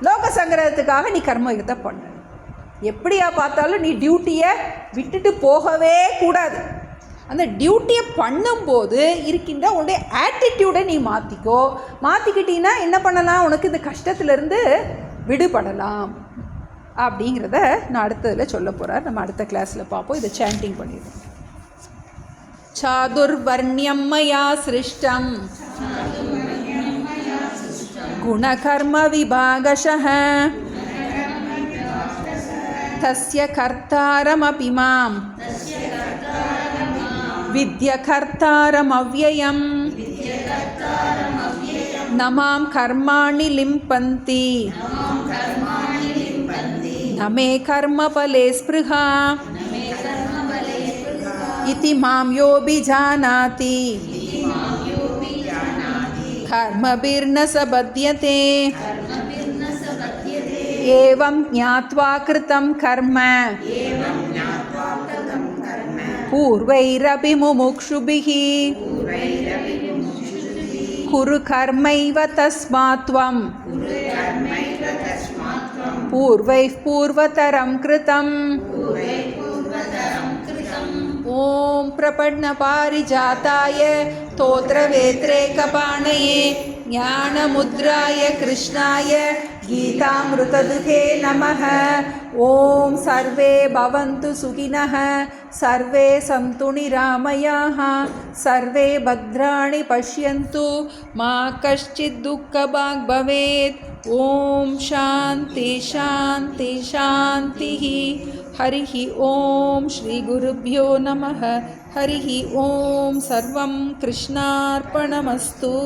லோக சங்கிரகத்துக்காக நீ கர்மயோகத்தை பண்ணணும். எப்படியா பார்த்தாலும் நீ டியூட்டியை விட்டுட்டு போகவே கூடாது. அந்த டியூட்டியை பண்ணும்போது இருக்கின்ற உன்னுடைய ஆட்டிடியூடை நீ மாற்றிக்கோ. மாற்றிக்கிட்டீங்கன்னா என்ன பண்ணலாம்? உனக்கு இந்த கஷ்டத்துலேருந்து விடுபடலாம் அப்படிங்கிறத நான் அடுத்ததில் சொல்ல போகிறார். நம்ம அடுத்த கிளாஸில் பார்ப்போம். இதை சாண்டிங் பண்ணிடுவோம். சாதுர்வர்ணியம் மயா சிருஷ்டம் குணகர்ம விபாகஷः தஸ்ய கர்த்தாரமபி மாம் வித்ய கர்த்தாரமவ்யயம் நமாம் கர்மாணி லிம்பந்தி நமே கர்மபலே ஸ்பிருஹா இதி மாம் யோபிஜானாதி கர்மபிர்ன சபத்யதே ஏவம் ஞாத்வா கிருதம் கர்ம பூர்வைரபி முமுக்ஷுபிஹி குரு கர்மைவ தஸ்மாத்வம் பூர்வைः பூர்வதரம் கிருதம். ஓம் பிரபன்னபாரிஜாதாய தோத்ரவேத்ரேகபாணயே ஞானமுத்ராய கிருஷ்ணாய கீதாமிருததுகே நமः. ஓம் சர்வே பவந்து சுகினः, சர்வே சந்து நிராமயாः, சர்வே பத்ராணி பஷ்யந்து மா கஷ்சித் துக்கபாக் பவேத். ஓம் சாந்தி சாந்தி சாந்தி. ஹரிஹி ஓம் ஸ்ரீ குருப்யோ நமः. ஹரிஹி ஓம். சர்வம் கிருஷ்ணார்ப்பணமஸ்து.